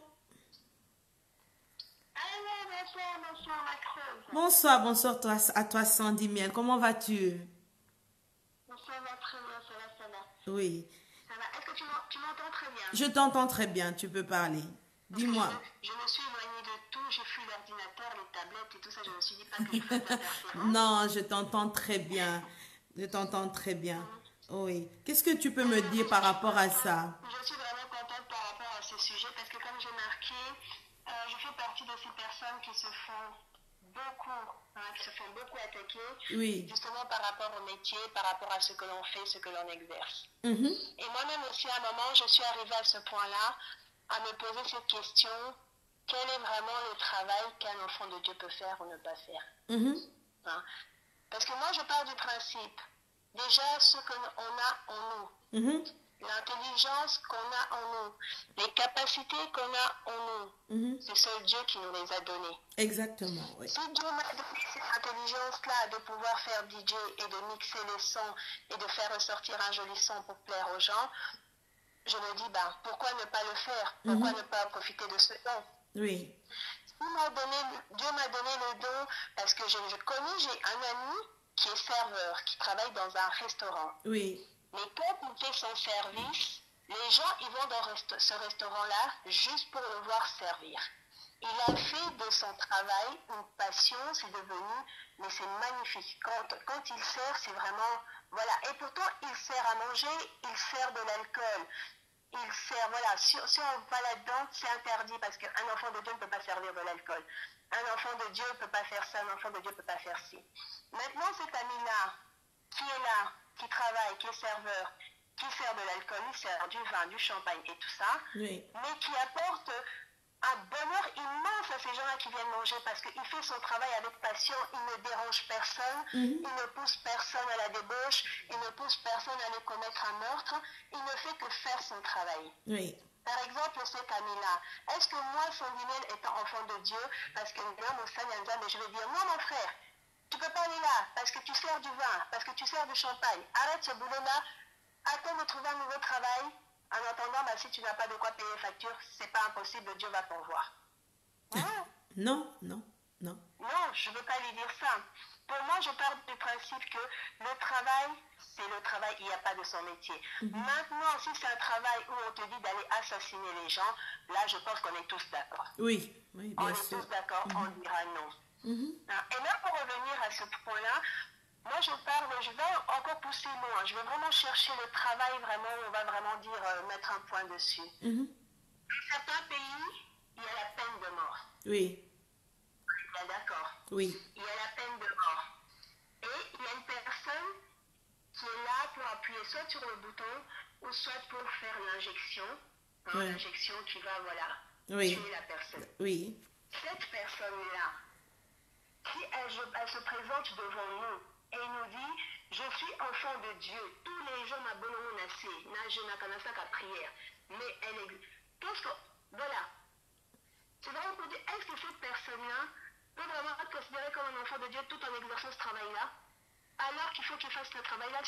Bonsoir, Macron. Bonsoir à toi, Sandy Miel. Comment vas-tu? Bonsoir, très bien, ça va. Oui. Ça va. Est-ce que tu m'entends très bien? Je t'entends très bien, tu peux parler. Dis-moi. Je me suis éloignée de tout, j'ai fui l'ordinateur, les tablettes et tout ça, je me suis dit pas que je fasse interférence. Non, je t'entends très bien. Je t'entends très bien. Oui. Qu'est-ce que tu peux me dire par rapport à ça? Je suis vraiment contente par rapport à ce sujet parce que comme j'ai marqué, je fais partie de ces personnes qui se font beaucoup attaquer, Oui. justement par rapport au métier, par rapport à ce que l'on fait, ce que l'on exerce. Mm-hmm. Et moi-même aussi, à un moment, je suis arrivée à ce point-là, à me poser cette question, quel est vraiment le travail qu'un enfant de Dieu peut faire ou ne pas faire? Mm-hmm. Hein? Parce que moi, je pars du principe, déjà, ce qu'on a en nous, Mm-hmm. l'intelligence qu'on a en nous, les capacités qu'on a en nous, c'est seul Dieu qui nous les a données. Exactement, oui. Si Dieu m'a donné cette intelligence-là de pouvoir faire DJ et de mixer les sons et de faire ressortir un joli son pour plaire aux gens, je me dis, pourquoi ne pas le faire? Pourquoi ne pas profiter de ce don? Oui. Dieu m'a donné le don parce que j'ai un ami qui est serveur, qui travaille dans un restaurant. Oui. Mais quand il fait son service, les gens ils vont dans ce restaurant-là juste pour le voir servir. Il a fait de son travail une passion, c'est devenu, mais c'est magnifique. Quand il sert, c'est vraiment, voilà. Et pourtant, il sert à manger, il sert de l'alcool. Il sert, voilà, si on va là-dedans, c'est interdit parce qu'un enfant de Dieu ne peut pas servir de l'alcool. Un enfant de Dieu ne peut pas faire ça, un enfant de Dieu ne peut pas faire ci. Maintenant, cet ami-là, qui est là, qui travaille, qui est serveur, qui sert de l'alcool, il sert du vin, du champagne et tout ça, Oui. mais qui apporte un bonheur immense à ces gens-là qui viennent manger parce qu'il fait son travail avec passion, il ne dérange personne, il ne pousse personne à la débauche, il ne pousse personne à aller commettre un meurtre, il ne fait que faire son travail. Oui. Par exemple, cet ami-là, est-ce que moi, Sandy Miel, étant enfant de Dieu, parce que mais je vais dire, moi mon frère, tu ne peux pas aller là parce que tu sers du vin, parce que tu sers du champagne, arrête ce boulot-là, attends de trouver un nouveau travail. En attendant, si tu n'as pas de quoi payer les factures, c'est pas impossible, Dieu va pourvoir. Non, non, non. Non, je ne veux pas lui dire ça. Pour moi, je pars du principe que le travail, c'est le travail, il n'y a pas de son métier. Maintenant, si c'est un travail où on te dit d'aller assassiner les gens, là, je pense qu'on est tous d'accord. Oui, oui, bien sûr. On est tous d'accord, on dira non. Et là, pour revenir à ce point-là, moi, je vais encore pousser loin. Je vais vraiment chercher le travail, vraiment, on va vraiment dire, mettre un point dessus. Certains pays, il y a la peine de mort. Oui. Bien d'accord. Oui. Il y a la peine de mort. Et il y a une personne qui est là pour appuyer soit sur le bouton ou soit pour faire l'injection. Hein, Ouais. L'injection qui va, voilà, Oui. tuer la personne. Oui. Cette personne-là, si elle se présente devant nous et nous dit, je suis enfant de Dieu, tous les jours m'abonnent nassé, je n'ai qu'à prière, mais elle est... Qu'est-ce que... Voilà. C'est vraiment pour dire, est-ce que cette personne-là peut vraiment être considérée comme un enfant de Dieu tout en exerçant ce travail-là, alors qu'il faut qu'il fasse ce travail-là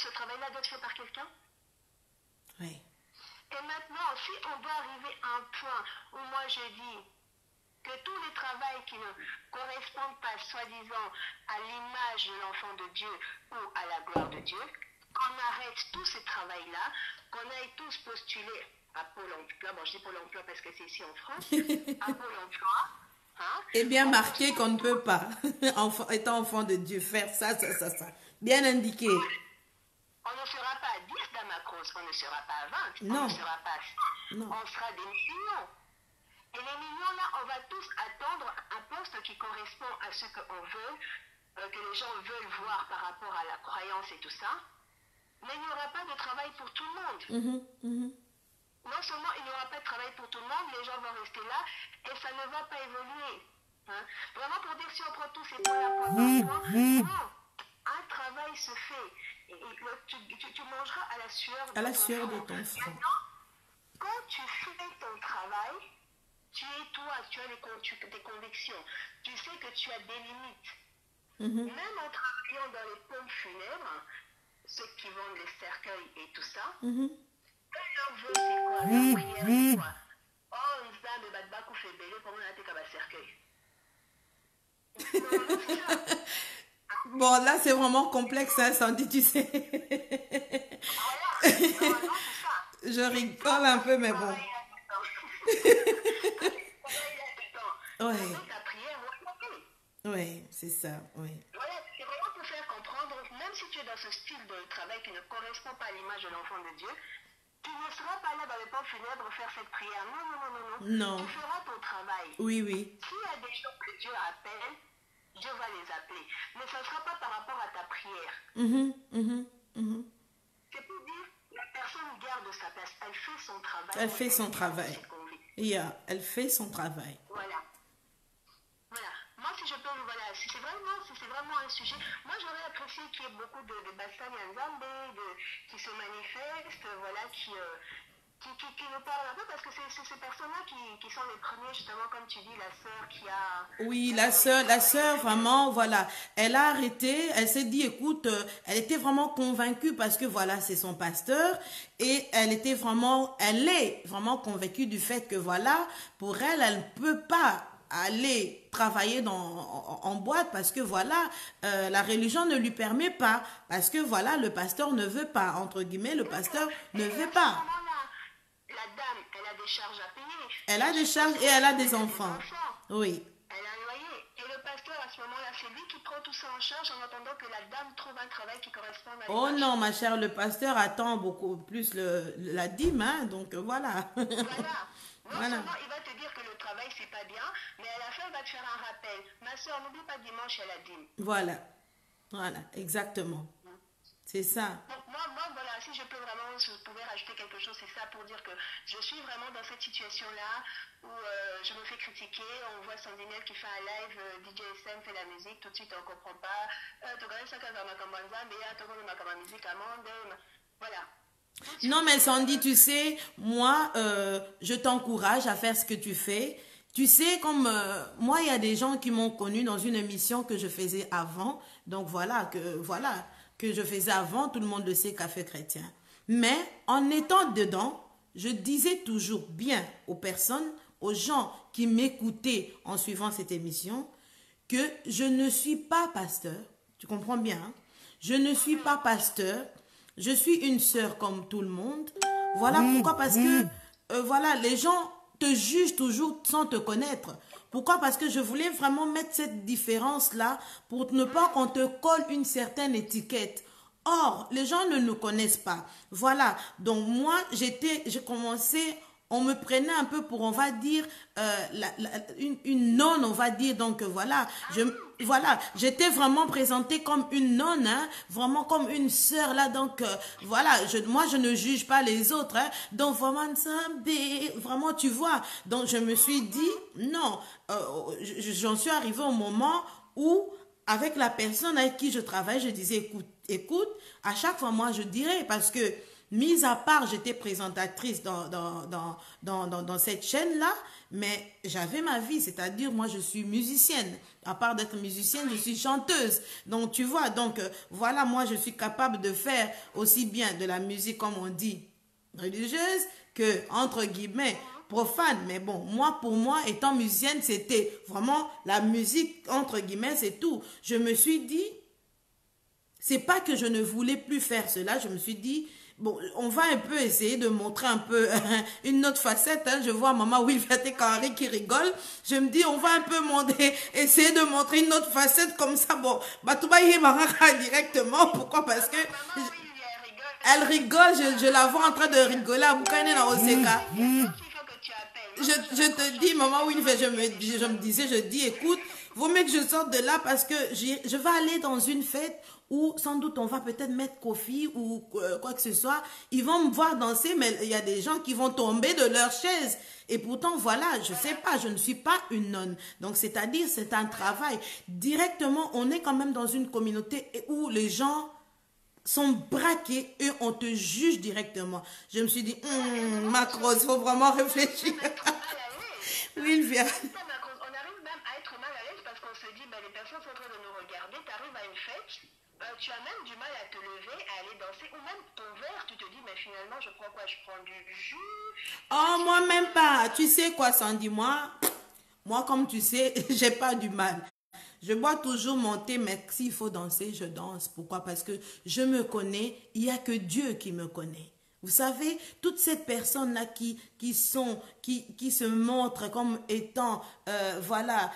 doit être fait par quelqu'un? Oui. Et maintenant, si on doit arriver à un point où moi je dis que tous les travaux qui ne correspondent pas, soi-disant, à l'image de l'enfant de Dieu ou à la gloire de Dieu, qu'on arrête tous ces travaux-là, qu'on aille tous postuler à Pôle emploi, bon je dis Pôle emploi parce que c'est ici en France, à Pôle emploi, hein, Et bien marqué qu'on ne peut pas, étant enfant de Dieu, faire ça. Bien indiqué. on ne sera pas à 10 Damacros, on ne sera pas à 20, Non. on ne sera pas à 100, Non. on sera des millions. Et les millions là, on va tous attendre un poste qui correspond à ce qu'on veut, que les gens veulent voir par rapport à la croyance et tout ça. Mais il n'y aura pas de travail pour tout le monde. Non seulement il n'y aura pas de travail pour tout le monde, les gens vont rester là et ça ne va pas évoluer. Hein? Vraiment pour dire si on prend tous ces points-là, non, un travail se fait. Et tu mangeras à la sueur de À la ton sueur de front. ton front. Maintenant, quand tu fais ton travail, tu es toi, tu as des convictions. Tu sais que tu as des limites. Même en travaillant dans les pompes funèbres, ceux qui vendent les cercueils et tout ça, leur vœu c'est quoi? Leur prière c'est quoi? Oh, Nzambe Badbakou fait belé pour mon attaque à cercueil. Non, c'est ça. Bon, là, c'est vraiment complexe, hein, Sandy, tu sais. Voilà, normalement c'est ça. Je rigole un peu, mais bon. Ouais. Ta prière, Oui, c'est ça, oui. voilà, c'est vraiment pour faire comprendre, même si tu es dans ce style de travail qui ne correspond pas à l'image de l'enfant de Dieu, tu ne seras pas là dans les pompes funèbres faire cette prière. Non. Non. Tu feras ton travail. Oui, oui. S'il y a des choses que Dieu appelle, Dieu va les appeler. Mais ça ne sera pas par rapport à ta prière. C'est pour dire, la personne garde sa place. Elle fait son travail. Elle fait son travail. ses convictions. Yeah, elle fait son travail. Voilà. Voilà. Moi, si je peux, voilà, si c'est vraiment un sujet, moi j'aurais apprécié qu'il y ait beaucoup de Bassani Nzambe, qui se manifestent, voilà, qui nous parlent un peu, parce que c'est ces personnes-là qui sont les premiers, justement, comme tu dis, la sœur qui a... Oui, la sœur, vraiment, voilà, elle a arrêté, elle s'est dit, écoute, elle était vraiment convaincue parce que, voilà, c'est son pasteur, et elle est vraiment convaincue du fait que, voilà, pour elle, elle ne peut pas aller travailler en boîte parce que, voilà, la religion ne lui permet pas, parce que, voilà, le pasteur ne veut pas, entre guillemets, le pasteur ne veut pas. La dame, elle a des charges à payer. Elle a des charges et elle a des enfants. Oui. Elle a un loyer. Et le pasteur, à ce moment-là, c'est lui qui prend tout ça en charge en attendant que la dame trouve un travail qui corresponde à Oh l'image. non, ma chère, le pasteur attend beaucoup plus la dîme, hein, donc voilà. Voilà. Non Voilà. seulement il va te dire que le travail, c'est pas bien, mais à la fin, il va te faire un rappel. Ma soeur, n'oublie pas dimanche à la dîme. Voilà, exactement. C'est ça. Donc moi, voilà, si je peux vraiment, je pouvais rajouter quelque chose, c'est ça pour dire que je suis vraiment dans cette situation-là où je me fais critiquer, on voit Sandinel qui fait un live, DJ SM fait la musique, tout de suite on comprend pas, voilà. Non, mais Sandy, tu sais, moi, je t'encourage à faire ce que tu fais. Tu sais, comme moi, il y a des gens qui m'ont connu dans une émission que je faisais avant. Donc voilà, que je faisais avant, tout le monde le sait, Café Chrétien. Mais en étant dedans, je disais toujours bien aux personnes, aux gens qui m'écoutaient en suivant cette émission, que je ne suis pas pasteur. Tu comprends bien, hein? Je ne suis pas pasteur. Je suis une sœur comme tout le monde. Voilà pourquoi, parce que voilà, les gens te jugent toujours sans te connaître. Pourquoi? Parce que je voulais vraiment mettre cette différence-là pour ne pas qu'on te colle une certaine étiquette. Or, les gens ne nous connaissent pas. Voilà. Donc, moi, j'ai commencé on me prenait un peu pour, on va dire, une nonne, on va dire. Donc voilà, voilà, j'étais vraiment présentée comme une nonne, hein, vraiment comme une sœur là. Donc voilà, moi je ne juge pas les autres, hein, donc vraiment tu vois. Donc je me suis dit non, j'en suis arrivée au moment où avec la personne avec qui je travaille, je disais écoute, à chaque fois moi je dirais parce que mis à part, j'étais présentatrice dans cette chaîne-là, mais j'avais ma vie, c'est-à-dire moi je suis musicienne. À part d'être musicienne, je suis chanteuse. Donc tu vois, donc voilà, moi je suis capable de faire aussi bien de la musique, comme on dit, religieuse, que, entre guillemets, profane. Mais bon, moi, pour moi, étant musicienne, c'était vraiment la musique, entre guillemets, c'est tout. Je me suis dit, c'est pas que je ne voulais plus faire cela, je me suis dit, bon, on va un peu essayer de montrer un peu une autre facette. Hein. Je vois maman Wilfred et Henri qui rigole. Je me dis, on va un peu essayer de montrer une autre facette comme ça. Bon, Batouba directement. Pourquoi? Parce que elle rigole, je la vois en train de rigoler à Boukane dans Oseka. Je te dis, maman Wilfred, je me disais, je dis, écoute, vaut mieux que je sorte de là parce que je vais aller dans une fête où sans doute on va peut-être mettre Kofi ou quoi que ce soit. Ils vont me voir danser, mais il y a des gens qui vont tomber de leur chaise. Et pourtant, voilà, je sais pas, je ne suis pas une nonne. Donc, c'est-à-dire, c'est un travail. Directement, on est quand même dans une communauté où les gens sont braqués et on te juge directement. Je me suis dit, Macron, il faut vraiment réfléchir. Oui, il vient. On arrive même à être mal à l'aise parce qu'on se dit, les personnes sont en train de nous regarder, tu arrives à une fête, tu as même du mal à te lever, à aller danser, ou même ton verre, tu te dis, mais finalement, je prends quoi? Je prends du jus. Oh, moi même pas. Tu sais quoi, Sandy, moi, comme tu sais, j'ai pas du mal. Je bois toujours mon thé, mais s'il faut danser, je danse. Pourquoi? Parce que je me connais, il n'y a que Dieu qui me connaît. Vous savez, toutes ces personnes-là qui se montrent comme étant, voilà,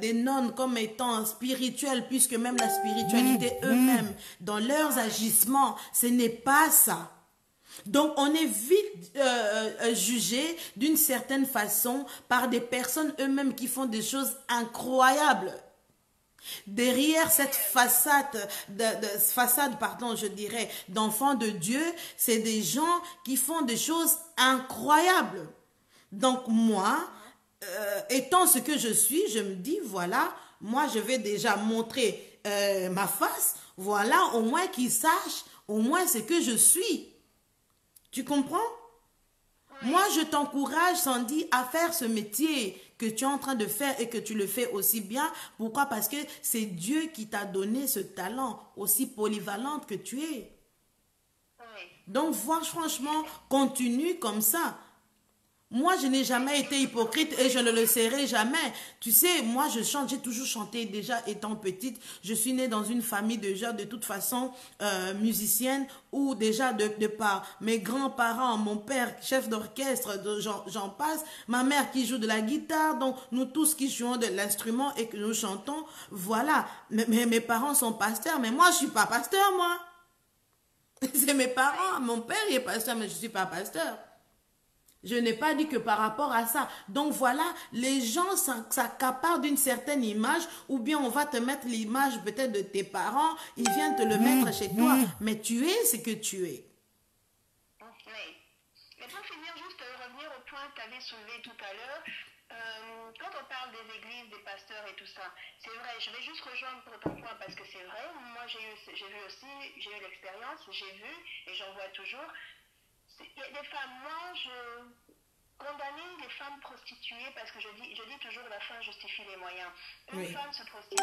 des nonnes, comme étant spirituelles, puisque même la spiritualité eux-mêmes, dans leurs agissements, ce n'est pas ça. Donc, on est vite jugé d'une certaine façon par des personnes eux-mêmes qui font des choses incroyables. Derrière cette façade, pardon, je dirais, d'enfants de Dieu, c'est des gens qui font des choses incroyables. Donc moi, étant ce que je suis, je me dis, voilà, moi je vais déjà montrer ma face, voilà, au moins qu'ils sachent, au moins ce que je suis. Tu comprends? Moi, je t'encourage, Sandy, à faire ce métier que tu es en train de faire et que tu le fais aussi bien. Pourquoi? Parce que c'est Dieu qui t'a donné ce talent aussi polyvalente que tu es. Donc, franchement, continue comme ça. Moi, je n'ai jamais été hypocrite et je ne le serai jamais. Tu sais, moi, je chante, j'ai toujours chanté déjà étant petite. Je suis née dans une famille déjà de toute façon musicienne ou déjà de par mes grands-parents, mon père, chef d'orchestre, j'en passe, ma mère qui joue de la guitare, donc nous tous qui jouons de l'instrument et que nous chantons, voilà. Mais mes parents sont pasteurs, mais moi, je suis pas pasteur, moi. C'est mes parents, mon père il est pasteur, mais je suis pas pasteur. Je n'ai pas dit que par rapport à ça. Donc voilà, les gens s'accaparent d'une certaine image ou bien on va te mettre l'image peut-être de tes parents, ils viennent te le mettre chez toi. Mais tu es ce que tu es. Oui. Mais pour finir, juste revenir au point que tu avais soulevé tout à l'heure, quand on parle des églises, des pasteurs et tout ça, c'est vrai, je vais juste rejoindre pour ton point parce que c'est vrai, moi j'ai eu l'expérience, j'ai vu et j'en vois toujours. Il y a des femmes, moi je condamner les femmes prostituées parce que je dis toujours la fin justifie les moyens. Une femme se prostitue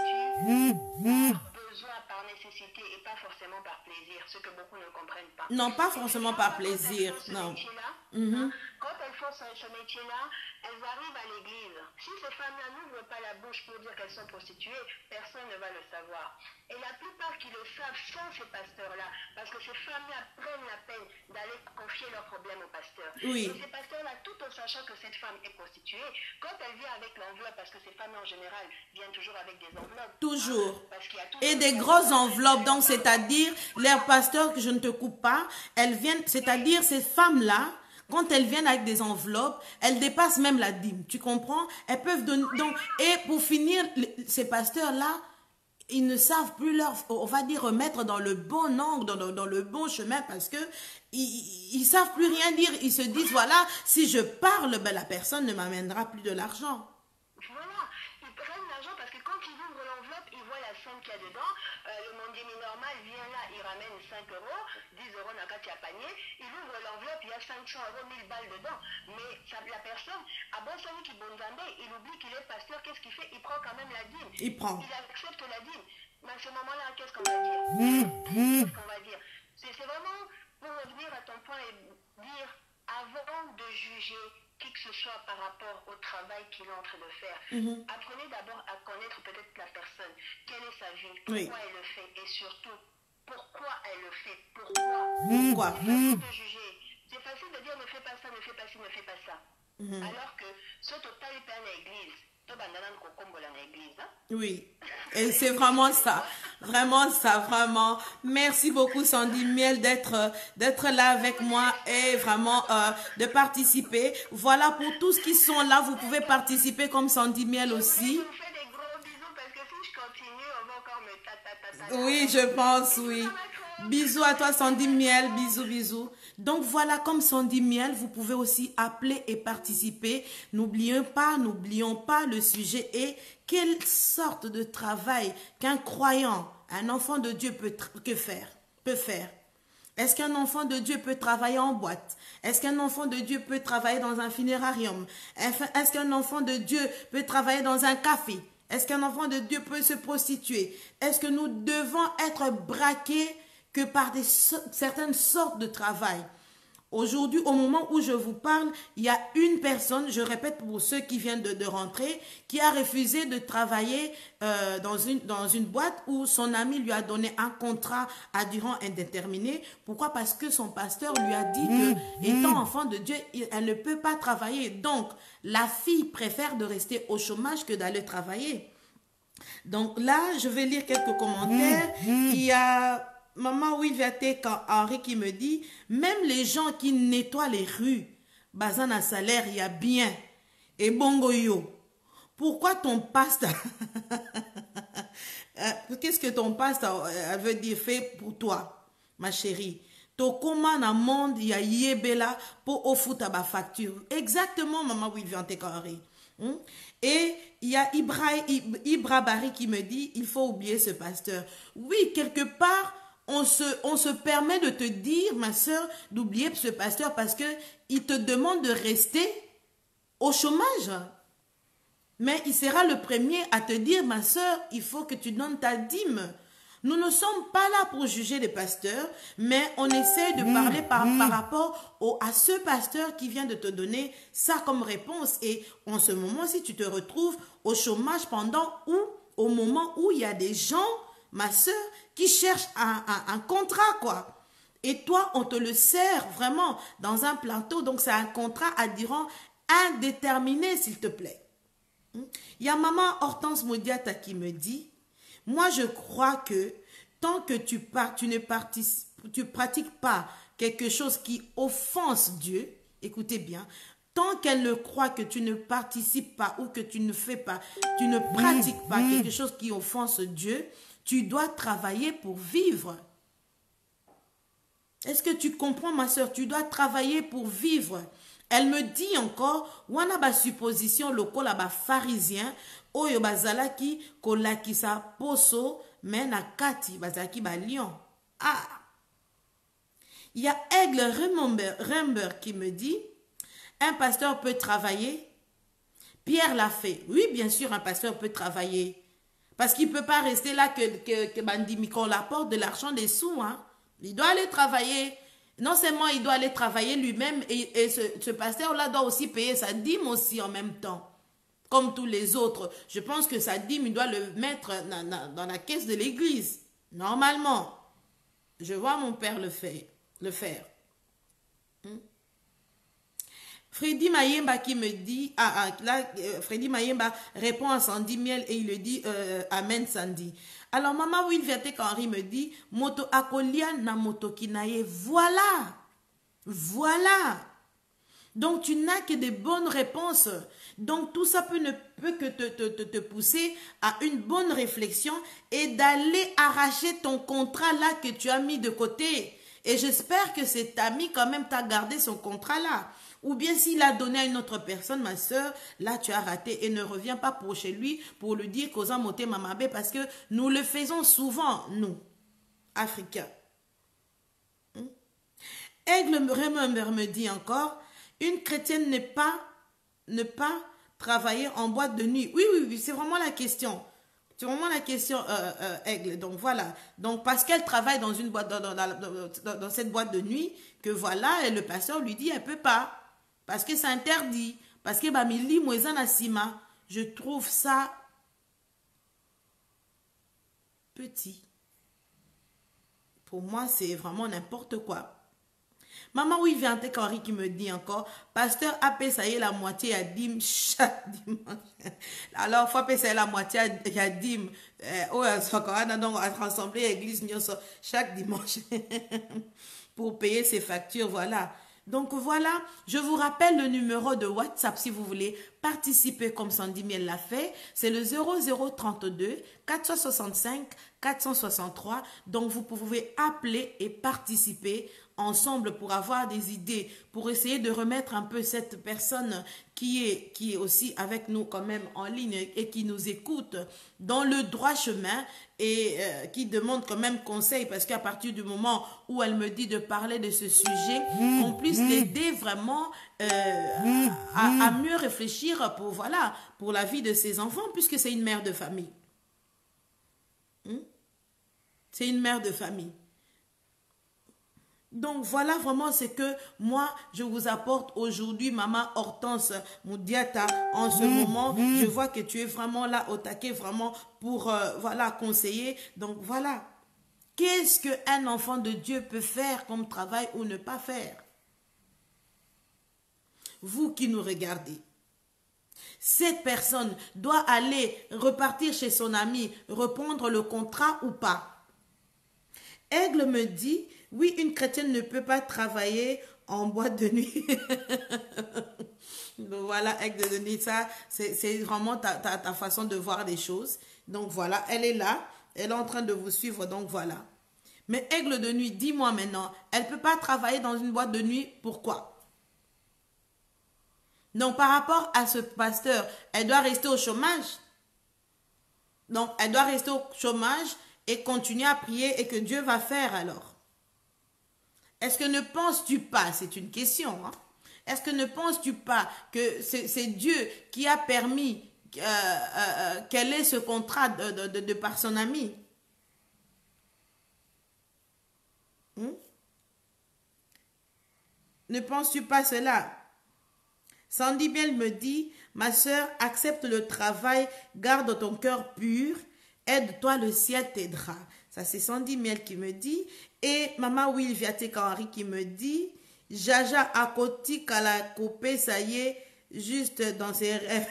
par besoin, par nécessité et pas forcément par plaisir, ce que beaucoup ne comprennent pas. Non, pas forcément par plaisir, non. Quand elles font ce métier-là, elles arrivent à l'église. Si ces femmes-là n'ouvrent pas la bouche pour dire qu'elles sont prostituées, personne ne va le savoir. Et la plupart qui le savent sont ces pasteurs-là, parce que ces femmes-là prennent la peine d'aller confier leurs problèmes aux pasteurs. Oui. Et ces pasteurs-là, tout en sachant que cette femme est prostituée, quand elle vient avec l'enveloppe, parce que ces femmes en général viennent toujours avec des enveloppes. Toujours. Parce qu'il y a toujours et des grosses enveloppes, donc c'est-à-dire, les pasteurs, que je ne te coupe pas, elles viennent, c'est-à-dire ces femmes-là, quand elles viennent avec des enveloppes, elles dépassent même la dîme. Tu comprends? Elles peuvent donner. Donc, et pour finir, ces pasteurs-là, ils ne savent plus on va dire, remettre dans le bon angle, dans le bon chemin, parce que ils savent plus rien dire. Ils se disent, voilà, si je parle, ben, la personne ne m'amènera plus de l'argent. Voilà, ils prennent l'argent parce que quand ils ouvrent l'enveloppe, ils voient la somme qu'il y a dedans. Le mondémi normal vient là, il ramène 5 euros, 10 euros dans le panier. Il ouvre l'enveloppe, il y a 500 euros, 1000 balles dedans. Mais la personne, à bon celui qui bonzambé, il oublie qu'il est pasteur, qu'est-ce qu'il fait? Il prend quand même la dîme. Il prend. Il accepte la dîme. Mais à ce moment-là, qu'est-ce qu'on va dire? Qu'est-ce qu'on va dire? C'est vraiment pour revenir à ton point et dire, avant de juger qui que ce soit par rapport au travail qu'il est en train de faire, apprenez d'abord à connaître peut-être la personne. Quelle est sa vie? Pourquoi elle le fait? Et surtout, pourquoi elle le fait? Pourquoi? C'est facile de juger. C'est facile de dire ne fais pas ça, ne fais pas ci, ne fais pas ça. Alors que ce total est à l'église. Oui, et c'est vraiment ça, vraiment. Merci beaucoup Sandy Miel d'être là avec moi et vraiment de participer. Voilà, pour tous qui sont là, vous pouvez participer comme Sandy Miel aussi. Je vous fais des gros bisous parce que si je continue, on va encore me Oui, je pense, oui. Bisous à toi Sandy Miel, bisous. Donc voilà, comme Sandy Miel, vous pouvez aussi appeler et participer. N'oublions pas le sujet et quelle sorte de travail qu'un croyant, un enfant de Dieu peut faire. Est-ce qu'un enfant de Dieu peut travailler en boîte? Est-ce qu'un enfant de Dieu peut travailler dans un funérarium? Est-ce qu'un enfant de Dieu peut travailler dans un café? Est-ce qu'un enfant de Dieu peut se prostituer? Est-ce que nous devons être braqués que par certaines sortes de travail? Aujourd'hui, au moment où je vous parle, il y a une personne, je répète pour ceux qui viennent de rentrer, qui a refusé de travailler dans une boîte où son ami lui a donné un contrat à durée indéterminée. Pourquoi? Parce que son pasteur lui a dit que, étant enfant de Dieu, elle ne peut pas travailler. Donc, la fille préfère de rester au chômage que d'aller travailler. Donc là, je vais lire quelques commentaires. Il y a Maman Wilviate Henri qui me dit, même les gens qui nettoient les rues, bazan à salaire, il y a bien. Et bongo yo. Pourquoi ton pasteur qu'est-ce que ton pasteur veut dire fait pour toi, ma chérie? Tokoma na monde, il y a yebela pour offrir ta facture. Exactement, Maman Wilviate Henri. Et il y a Ibra Barry qui me dit, il faut oublier ce pasteur. Oui, quelque part, on se permet de te dire, ma soeur, d'oublier ce pasteur parce qu'il te demande de rester au chômage. Mais il sera le premier à te dire, ma soeur, il faut que tu donnes ta dîme. Nous ne sommes pas là pour juger les pasteurs, mais on essaie de parler par rapport à ce pasteur qui vient de te donner ça comme réponse. Et en ce moment, si tu te retrouves au chômage au moment où il y a des gens, ma soeur, qui cherchent un contrat, quoi. Et toi, on te le sert vraiment dans un plateau. Donc, c'est un contrat à durée indéterminée, s'il te plaît. Il y a maman Hortense Modiata qui me dit, moi, je crois que tant que tu pratiques pas quelque chose qui offense Dieu, écoutez bien, tant qu'elle ne croit que tu ne participes pas ou que tu ne pratiques pas quelque chose qui offense Dieu, tu dois travailler pour vivre. Est-ce que tu comprends, ma soeur? Tu dois travailler pour vivre. Elle me dit encore, wana ba supposition lokola ba pharisien, oyo bazalaki kolakisa poso, men na kati bazalaki ba lion. Ah! Il y a Aigle Rember qui me dit, un pasteur peut travailler. Pierre l'a fait. Oui, bien sûr, un pasteur peut travailler. Parce qu'il ne peut pas rester là que Bandimi qu'on l'apporte de l'argent, des sous. Hein. Il doit aller travailler. Non seulement il doit aller travailler lui-même, et ce pasteur-là doit aussi payer sa dîme aussi en même temps. Comme tous les autres. Je pense que sa dîme, il doit le mettre dans la caisse de l'église. Normalement. Je vois mon père le faire. Freddy Mayemba qui me dit, Freddy Mayemba répond à Sandy Miel et il le dit, Amen Sandy. Alors maman Wilviate Henri me dit, moto akolia na moto kinaye, voilà. Donc, tu n'as que des bonnes réponses. Donc, tout ça ne peut que te pousser à une bonne réflexion et d'aller arracher ton contrat là que tu as mis de côté. Et j'espère que cet ami quand même t'a gardé son contrat là. Ou bien s'il a donné à une autre personne, ma soeur, là tu as raté et ne reviens pas pour chez lui pour lui dire qu'aux amoté mamabé parce que nous le faisons souvent, nous, Africains. Aigle Remember me dit encore, une chrétienne ne pas travailler en boîte de nuit. Oui, oui, oui, c'est vraiment la question. C'est vraiment la question, Aigle. Donc voilà. Donc parce qu'elle travaille dans une boîte, dans cette boîte de nuit, que voilà, et le pasteur lui dit, elle peut pas. Parce que c'est interdit. Parce que Bamili Moezana Sima, je trouve ça petit. Pour moi, c'est vraiment n'importe quoi. Maman, oui, vient Henri qui me dit encore, pasteur a payé la moitié à dîme chaque dimanche. Alors, il faut payer la moitié à dîme. On a donc rassemblé l'église chaque dimanche pour payer ses factures, voilà. Donc voilà, je vous rappelle le numéro de WhatsApp si vous voulez participer comme Sandy Miel l'a fait. C'est le 0032 465 463. Donc vous pouvez appeler et participer ensemble pour avoir des idées, pour essayer de remettre un peu cette personne qui est aussi avec nous quand même en ligne et qui nous écoute dans le droit chemin et qui demande quand même conseil parce qu'à partir du moment où elle me dit de parler de ce sujet, on puisse l'aider vraiment à mieux réfléchir pour, voilà, pour la vie de ses enfants puisque c'est une mère de famille. C'est une mère de famille. Donc voilà vraiment ce que moi je vous apporte aujourd'hui, maman Hortense Moudiata. En ce moment, je vois que tu es vraiment là au taquet, vraiment pour voilà conseiller. Donc voilà, qu'est-ce qu'un enfant de Dieu peut faire comme travail ou ne pas faire? Vous qui nous regardez, cette personne doit aller repartir chez son ami, reprendre le contrat ou pas? Aigle me dit, oui, une chrétienne ne peut pas travailler en boîte de nuit. Donc voilà, Aigle de nuit, ça, c'est vraiment ta façon de voir les choses. Donc voilà, elle est là, elle est en train de vous suivre, donc voilà. Mais Aigle de nuit, dis-moi maintenant, elle ne peut pas travailler dans une boîte de nuit, pourquoi? Donc par rapport à ce pasteur, elle doit rester au chômage. Donc elle doit rester au chômage et continuer à prier et que Dieu va faire alors. Est-ce que ne penses-tu pas, c'est une question, hein? Est-ce que ne penses-tu pas que c'est Dieu qui a permis qu'elle ait ce contrat de par son ami? Ne penses-tu pas cela? Sandy Biel me dit, ma soeur, accepte le travail, garde ton cœur pur, aide-toi, le ciel t'aidera. Ça, c'est Sandy Miel qui me dit. Et Maman Will Viatek Henri qui me dit, Jaja Akoti Kalakopé, ça y est, juste dans ses rêves.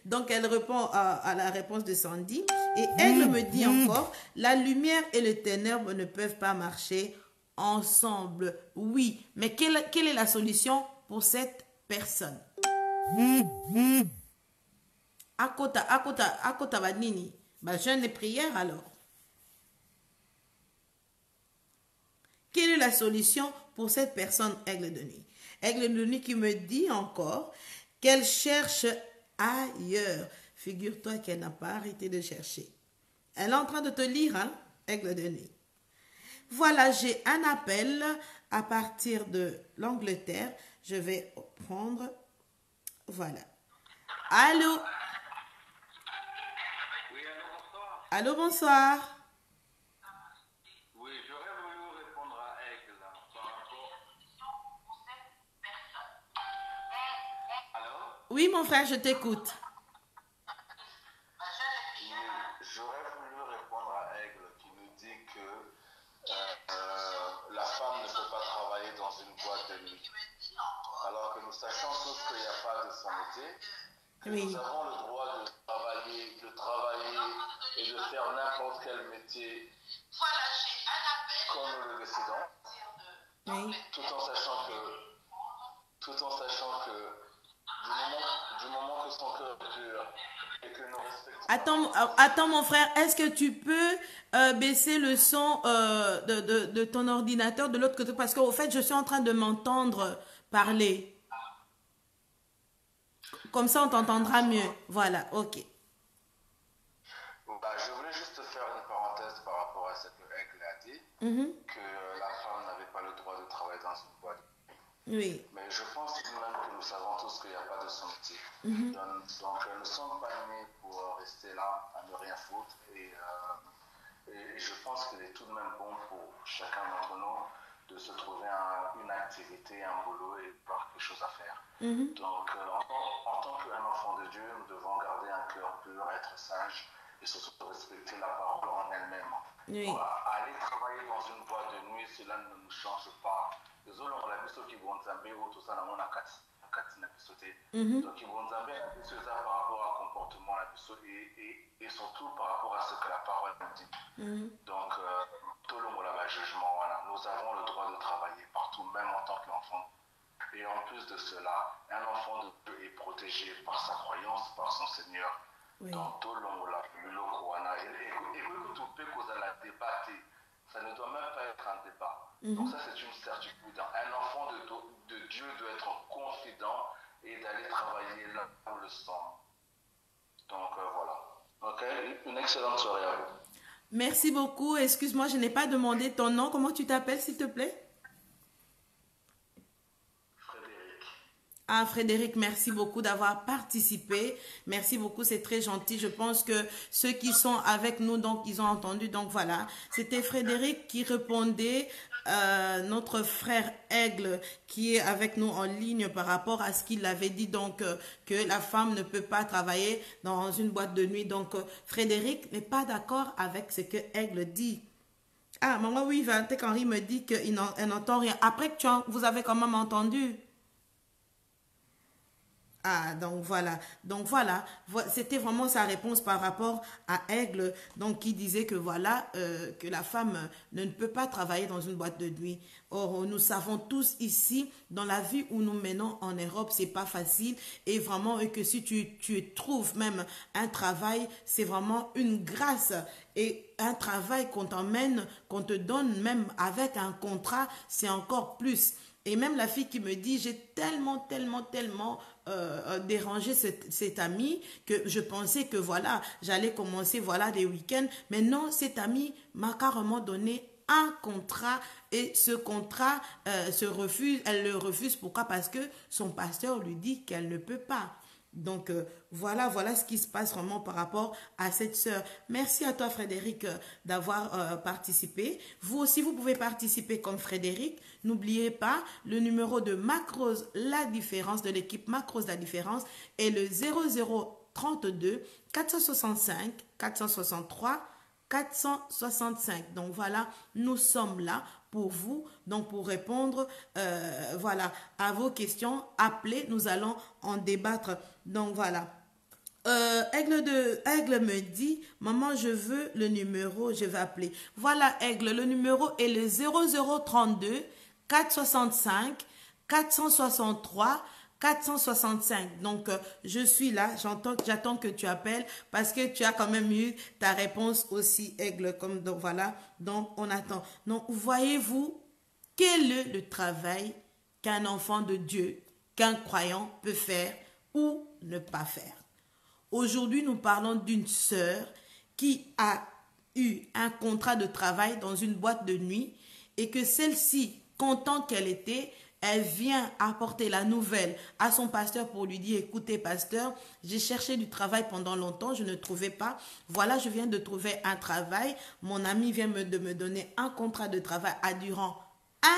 Donc, elle répond à la réponse de Sandy. Et elle me dit encore, la lumière et les ténèbres ne peuvent pas marcher ensemble. Oui, mais quelle est la solution pour cette personne? Akota Vanini. Bah, jeûne et prière alors. Quelle est la solution pour cette personne, Aigle de nuit? Aigle de nuit qui me dit encore qu'elle cherche ailleurs. Figure-toi qu'elle n'a pas arrêté de chercher. Elle est en train de te lire, hein, Aigle de nuit. Voilà, j'ai un appel à partir de l'Angleterre. Je vais prendre. Voilà. Allô? Oui, allô, bonsoir. Allô, bonsoir. Oui, j'aurais voulu répondre à Aigle par rapport. Allô? Oui, mon frère, je t'écoute. J'aurais voulu répondre à Aigle qui nous dit que la femme ne peut pas travailler dans une boîte de nuit. Alors que nous sachons tous qu'il n'y a pas de son métier, que Oui. nous avons le droit de travailler et de faire n'importe quel métier comme nous le décidons, Oui. tout en sachant que tout en sachant que du moment que son cœur est pur et que nous respectons Attends, mon frère, est-ce que tu peux baisser le son de ton ordinateur de l'autre côté? Parce qu'au fait, je suis en train de m'entendre parler. Comme ça, on t'entendra mieux. Voilà, ok. bah, je voulais juste faire une parenthèse par rapport à ce que Aigle a dit, Mhm. que la femme n'avait pas le droit de travailler dans une boîte. Oui. Mais je pense tout de même que nous savons tous qu'il n'y a pas de son métier. Mhm. Donc, nous ne sommes pas nés pour rester là, à ne rien foutre. Et je pense qu'il est tout de même bon pour chacun d'entre nous de se trouver une activité, un boulot et avoir quelque chose à faire. Mhm. Donc, en tant qu'un enfant de Dieu, nous devons garder un cœur pur, être sage et surtout respecter la parole en elle-même. Oui. Aller travailler dans une boîte de nuit, cela ne nous change pas. Désolé, on l'a vu ceux qui vont Zambé ou tout ça, on a quatre nabisoté. Mhm. Donc, ils vont Zambé par rapport au comportement et surtout par rapport à ce que la parole nous dit. Mhm. Donc, tout le monde a un jugement. Voilà. Nous avons le droit de travailler partout, même en tant qu'enfant. Et en plus de cela, un enfant de Dieu est protégé par sa croyance, par son Seigneur. Oui. Donc, tout le monde a le Kouana. Et que tout peut causer la débattre. Ça ne doit même pas être un débat. Donc, ça, c'est une certitude. Un enfant de Dieu doit être confident et d'aller travailler là où le sent. Donc, voilà. Ok, une excellente soirée à vous. Merci beaucoup. Excuse-moi, je n'ai pas demandé ton nom. Comment tu t'appelles, s'il te plaît? Frédéric. Ah, Frédéric, merci beaucoup d'avoir participé. Merci beaucoup, c'est très gentil. Je pense que ceux qui sont avec nous, donc, ils ont entendu. Donc, voilà. C'était Frédéric qui répondait, notre frère Aigle, qui est avec nous en ligne par rapport à ce qu'il avait dit, donc, que la femme ne peut pas travailler dans une boîte de nuit. Donc, Frédéric n'est pas d'accord avec ce que Aigle dit. Ah, maman, oui, Valtek Henry me dit qu'elle n'entend rien. Après que vous avez quand même entendu. Ah, donc voilà. C'était vraiment sa réponse par rapport à Aigle, donc qui disait que voilà, que la femme ne peut pas travailler dans une boîte de nuit. Or, nous savons tous ici, dans la vie où nous menons en Europe, c'est pas facile. Et vraiment, et que si tu trouves même un travail, c'est vraiment une grâce. Et un travail qu'on t'emmène, qu'on te donne même avec un contrat, c'est encore plus. Et même la fille qui me dit, j'ai tellement dérangé cette amie que je pensais que voilà, j'allais commencer voilà des week-ends. Mais non, cette amie m'a carrément donné un contrat et ce contrat elle le refuse. Pourquoi? Parce que son pasteur lui dit qu'elle ne peut pas. Donc, voilà ce qui se passe vraiment par rapport à cette sœur. Merci à toi, Frédéric, d'avoir participé. Vous aussi, vous pouvez participer comme Frédéric. N'oubliez pas, le numéro de Macrose La Différence, de l'équipe Macrose La Différence, est le 0032 465 463 465. Donc, voilà, nous sommes là pour vous, donc pour répondre voilà, à vos questions. Appelez, nous allons en débattre. Donc voilà. Aigle me dit, maman, je veux le numéro, je vais appeler. Voilà, Aigle, le numéro est le 0032 465 463 465. Donc, je suis là, j'attends que tu appelles parce que tu as quand même eu ta réponse aussi, Aigle. Donc, voilà, donc on attend. Donc, voyez-vous, quel est le travail qu'un enfant de Dieu, qu'un croyant peut faire ou ne pas faire? Aujourd'hui, nous parlons d'une sœur qui a eu un contrat de travail dans une boîte de nuit et que celle-ci, contente qu'elle était, elle vient apporter la nouvelle à son pasteur pour lui dire, écoutez pasteur, j'ai cherché du travail pendant longtemps, je ne trouvais pas. Voilà, je viens de trouver un travail. Mon ami vient de me donner un contrat de travail à durant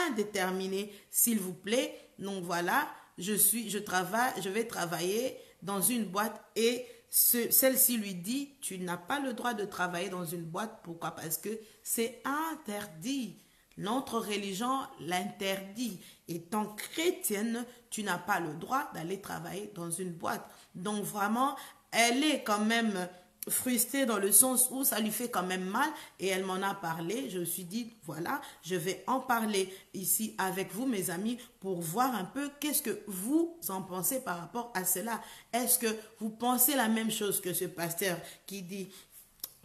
indéterminé, s'il vous plaît. Donc voilà, je vais travailler dans une boîte et celle-ci lui dit, tu n'as pas le droit de travailler dans une boîte. Pourquoi? Parce que c'est interdit. Notre religion l'interdit. Étant chrétienne, tu n'as pas le droit d'aller travailler dans une boîte. Donc vraiment, elle est quand même frustrée dans le sens où ça lui fait quand même mal et elle m'en a parlé. Je me suis dit, voilà, je vais en parler ici avec vous, mes amis, pour voir un peu qu'est-ce que vous en pensez par rapport à cela. Est-ce que vous pensez la même chose que ce pasteur qui dit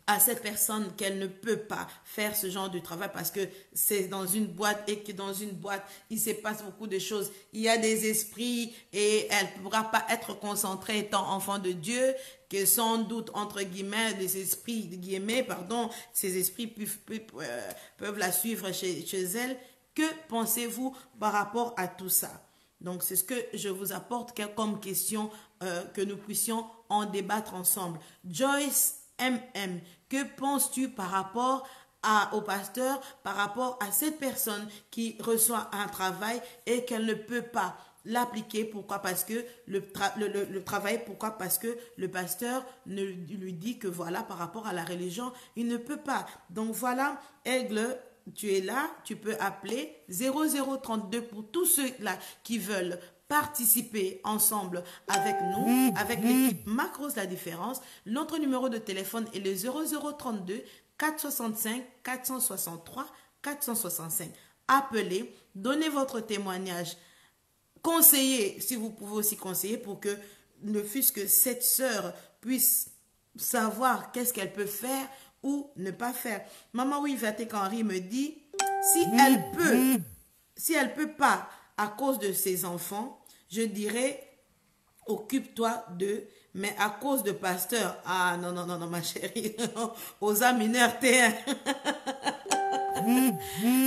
à cette personne qu'elle ne peut pas faire ce genre de travail parce que c'est dans une boîte et que dans une boîte, il se passe beaucoup de choses. Il y a des esprits et elle ne pourra pas être concentrée étant enfant de Dieu, que sans doute, entre guillemets, des esprits, guillemets, pardon, ces esprits peuvent la suivre chez elle. Que pensez-vous par rapport à tout ça? Donc, c'est ce que je vous apporte comme question que nous puissions en débattre ensemble. Joyce MM, que penses-tu par rapport au pasteur, par rapport à cette personne qui reçoit un travail et qu'elle ne peut pas l'appliquer? Pourquoi? Parce que le travail, pourquoi? Parce que le pasteur ne lui dit que voilà, par rapport à la religion, il ne peut pas. Donc voilà, Aigle, tu es là, tu peux appeler 0032 pour tous ceux-là qui veulent participer ensemble avec nous, avec l'équipe Macros La Différence. Notre numéro de téléphone est le 0032 465 463 465. Appelez, donnez votre témoignage, conseillez, si vous pouvez aussi conseiller pour que ne fût-ce que cette sœur puisse savoir qu'est-ce qu'elle peut faire ou ne pas faire. Maman Wivatek Henry me dit, si elle peut pas à cause de ses enfants, je dirais, occupe-toi d'eux, mais à cause de pasteur, ah non, non, non, non, ma chérie, aux mineurs T1. Oui,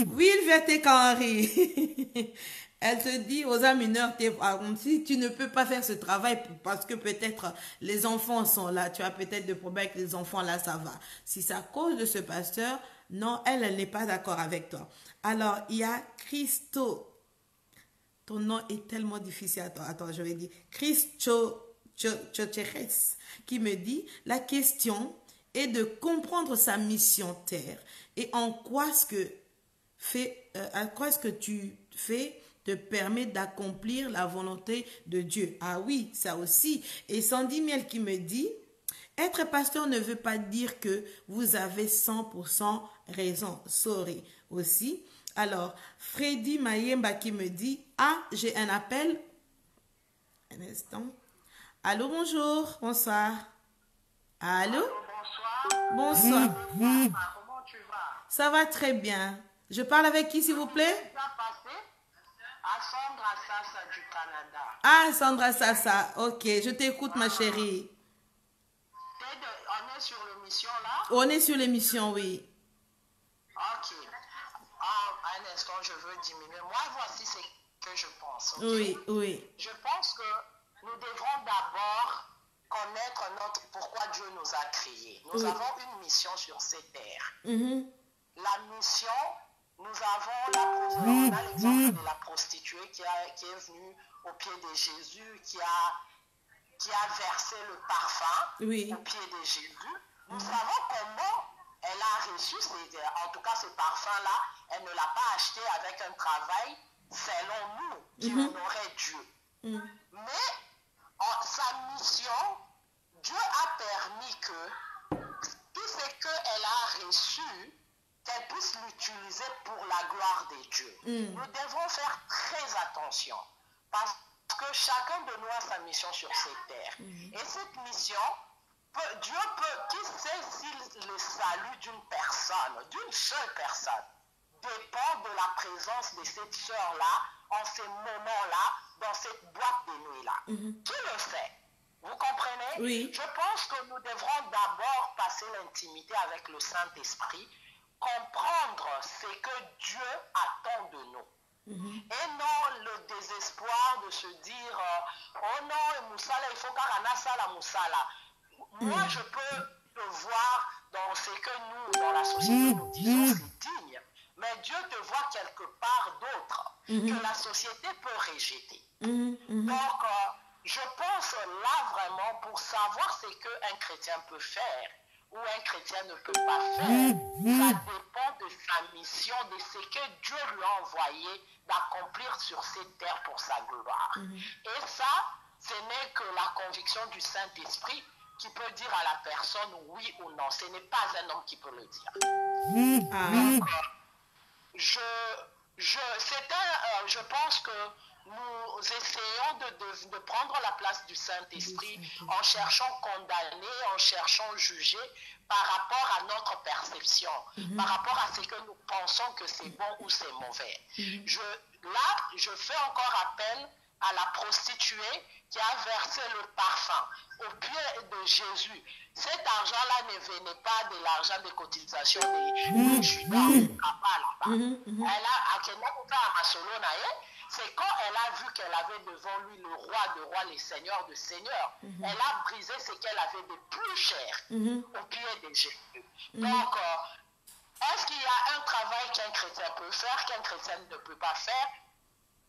Wivatek Henry. Elle te dit aux mineurs, si tu ne peux pas faire ce travail parce que peut-être les enfants sont là, tu as peut-être des problèmes avec les enfants, là ça va. Si c'est à cause de ce pasteur, non, elle n'est pas d'accord avec toi. Alors, il y a Christo. Ton nom est tellement difficile. Attends, je vais dire. Christo qui me dit, la question est de comprendre sa mission terre et en quoi ce que tu fais te permet d'accomplir la volonté de Dieu. Ah oui, ça aussi. Et Sandy Miel qui me dit, être pasteur ne veut pas dire que vous avez 100% raison. Sorry. Aussi. Alors, Freddy Mayemba qui me dit, ah, j'ai un appel. Un instant. Allô, bonjour, bonsoir. Allô? Bonsoir. Bonsoir. Comment tu vas? Ça va très bien. Je parle avec qui, s'il vous plaît? À Sandra Sassa du Canada. Ah, Sandra Sassa. Ok, je t'écoute, ma chérie. On est sur l'émission là? On est sur l'émission, oui. Ok. Un instant, je veux diminuer. Moi, voici ce que je pense. Okay? Oui, oui. Je pense que nous devrons d'abord connaître pourquoi Dieu nous a créés. Nous avons une mission sur cette terre. La mission, nous avons on a l'exemple de la prostituée qui est venue au pied de Jésus, qui a versé le parfum au pied de Jésus. Nous savons comment elle a reçu, en tout cas ce parfum-là, elle ne l'a pas acheté avec un travail selon nous, qui honorait Dieu. Mais sa mission, Dieu a permis que tout ce qu'elle a reçu, qu'elle puisse l'utiliser pour la gloire de Dieu. Nous devons faire très attention parce que chacun de nous a sa mission sur cette terre. Et cette mission, Dieu peut, qui sait si le salut d'une personne, d'une seule personne, dépend de la présence de cette sœur-là, en ces moments-là, dans cette boîte de nuit-là. Qui le fait? Vous comprenez? Oui. Je pense que nous devrons d'abord passer l'intimité avec le Saint-Esprit, comprendre ce que Dieu attend de nous. Et non le désespoir de se dire oh non, Moussala, il faut qu'Aranasa la Moussala. Moi, je peux te voir dans ce que nous, dans la société, nous disons c'est digne. Mais Dieu te voit quelque part d'autre que la société peut rejeter. Donc, je pense là vraiment pour savoir ce qu'un chrétien peut faire ou un chrétien ne peut pas faire, ça dépend de sa mission, de ce que Dieu lui a envoyé d'accomplir sur cette terre pour sa gloire. Et ça, ce n'est que la conviction du Saint-Esprit qui peut dire à la personne oui ou non. Ce n'est pas un homme qui peut le dire. Donc, je pense que nous essayons de prendre la place du Saint-Esprit en cherchant condamner, en cherchant juger par rapport à notre perception, par rapport à ce que nous pensons que c'est bon ou c'est mauvais. Je fais encore appel à la prostituée qui a versé le parfum au pied de Jésus. Cet argent-là ne venait pas de l'argent de cotisation de Judas ou Kappa là-bas. Elle a, c'est quand elle a vu qu'elle avait devant lui le roi de rois, le seigneur de seigneurs, elle a brisé ce qu'elle avait de plus cher au pied de Jésus. Donc, est-ce qu'il y a un travail qu'un chrétien peut faire, qu'un chrétien ne peut pas faire?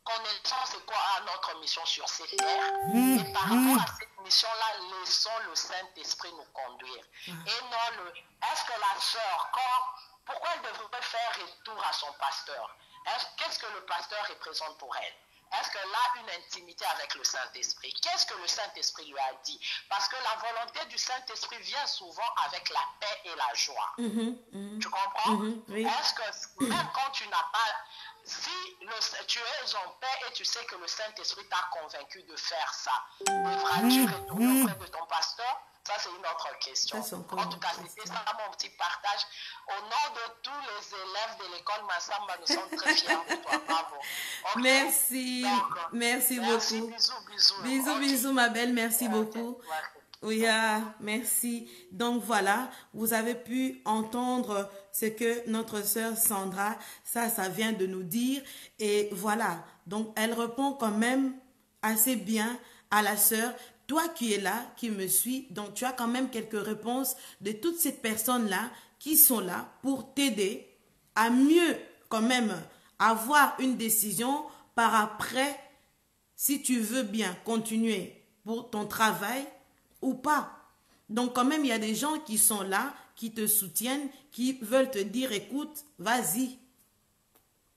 Connaissons c'est quoi notre mission sur ces terres. Et par rapport à cette mission-là, laissons le Saint-Esprit nous conduire. Et non est-ce que la sœur, pourquoi elle devrait faire retour à son pasteur? Qu'est-ce que le pasteur représente pour elle? Est-ce qu'elle a une intimité avec le Saint-Esprit? Qu'est-ce que le Saint-Esprit lui a dit? Parce que la volonté du Saint-Esprit vient souvent avec la paix et la joie. Tu comprends? Oui. Est-ce que même quand tu n'as pas... Si tu es en paix et tu sais que le Saint-Esprit t'a convaincu de faire ça, devras-tu retourner auprès de ton pasteur? Ça, c'est une autre question. En tout cas, c'était ça mon petit partage. Au nom de tous les élèves de l'école Massamba, nous sommes très fiers de toi. Bravo. Okay? Merci. Merci beaucoup. Bisous, bisous, ma belle. Merci beaucoup. Oui, merci. Donc voilà, vous avez pu entendre ce que notre sœur Sandra, ça vient de nous dire. Et voilà, donc elle répond quand même assez bien à la sœur. Toi qui es là, qui me suis, donc tu as quand même quelques réponses de toutes ces personnes-là qui sont là pour t'aider à mieux quand même avoir une décision par après, si tu veux bien continuer pour ton travail ou pas. Donc quand même, il y a des gens qui sont là, qui te soutiennent, qui veulent te dire, écoute, vas-y,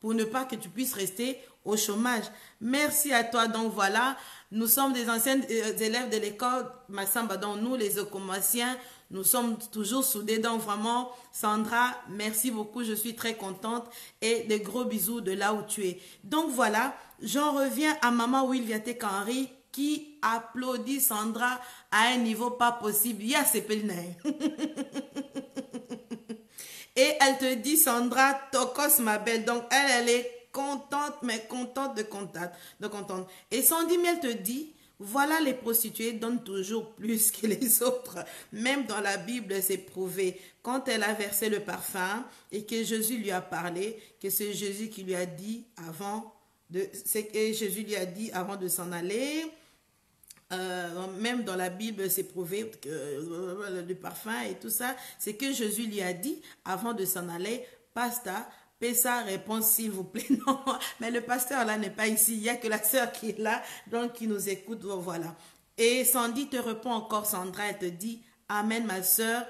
pour ne pas que tu puisses rester au chômage. Merci à toi. Donc voilà, nous sommes des anciens élèves de l'école Massamba, donc nous les Okomassiens, nous sommes toujours soudés. Donc vraiment, Sandra, merci beaucoup, je suis très contente et des gros bisous de là où tu es. Donc voilà, j'en reviens à Maman Wilviate Henry qui applaudit Sandra à un niveau pas possible. Il y a ses pelnais. Et elle te dit, Sandra, tokos ma belle. Donc elle est contente, mais contente de contente. Et Sandy Miel te dit, voilà, les prostituées donnent toujours plus que les autres. Même dans la Bible, c'est prouvé. Quand elle a versé le parfum et que Jésus lui a parlé, que c'est Jésus qui lui a dit avant de s'en aller. Même dans la Bible, c'est prouvé que le parfum et tout ça, c'est que Jésus lui a dit avant de s'en aller, Pasta, paie sa réponse s'il vous plaît. Non, mais le pasteur là n'est pas ici, il n'y a que la sœur qui est là, donc qui nous écoute, voilà. Et Sandy te répond encore, Sandra, elle te dit, Amen ma sœur,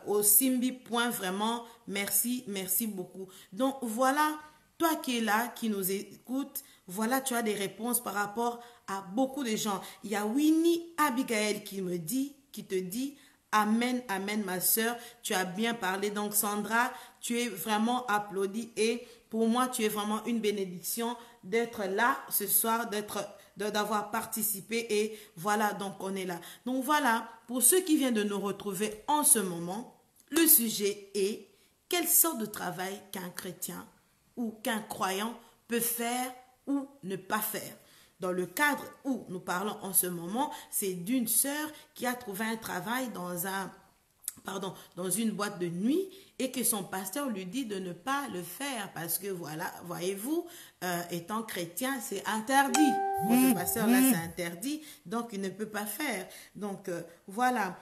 au Simbi point, vraiment, merci beaucoup. Donc voilà, toi qui es là, qui nous écoute, voilà, tu as des réponses par rapport à beaucoup de gens. Il y a Winnie Abigail qui te dit, Amen, amen ma sœur, tu as bien parlé. Donc Sandra, tu es vraiment applaudie et pour moi, tu es vraiment une bénédiction d'être là ce soir, d'avoir participé et voilà, donc on est là. Donc voilà, pour ceux qui viennent de nous retrouver en ce moment, le sujet est quelle sorte de travail qu'un chrétien ou qu'un croyant peut faire ou ne pas faire. Dans le cadre où nous parlons en ce moment, c'est d'une sœur qui a trouvé un travail dans une boîte de nuit et que son pasteur lui dit de ne pas le faire parce que voilà, voyez-vous, étant chrétien, c'est interdit. Pour ce pasteur-là, c'est interdit, donc il ne peut pas faire. Donc voilà.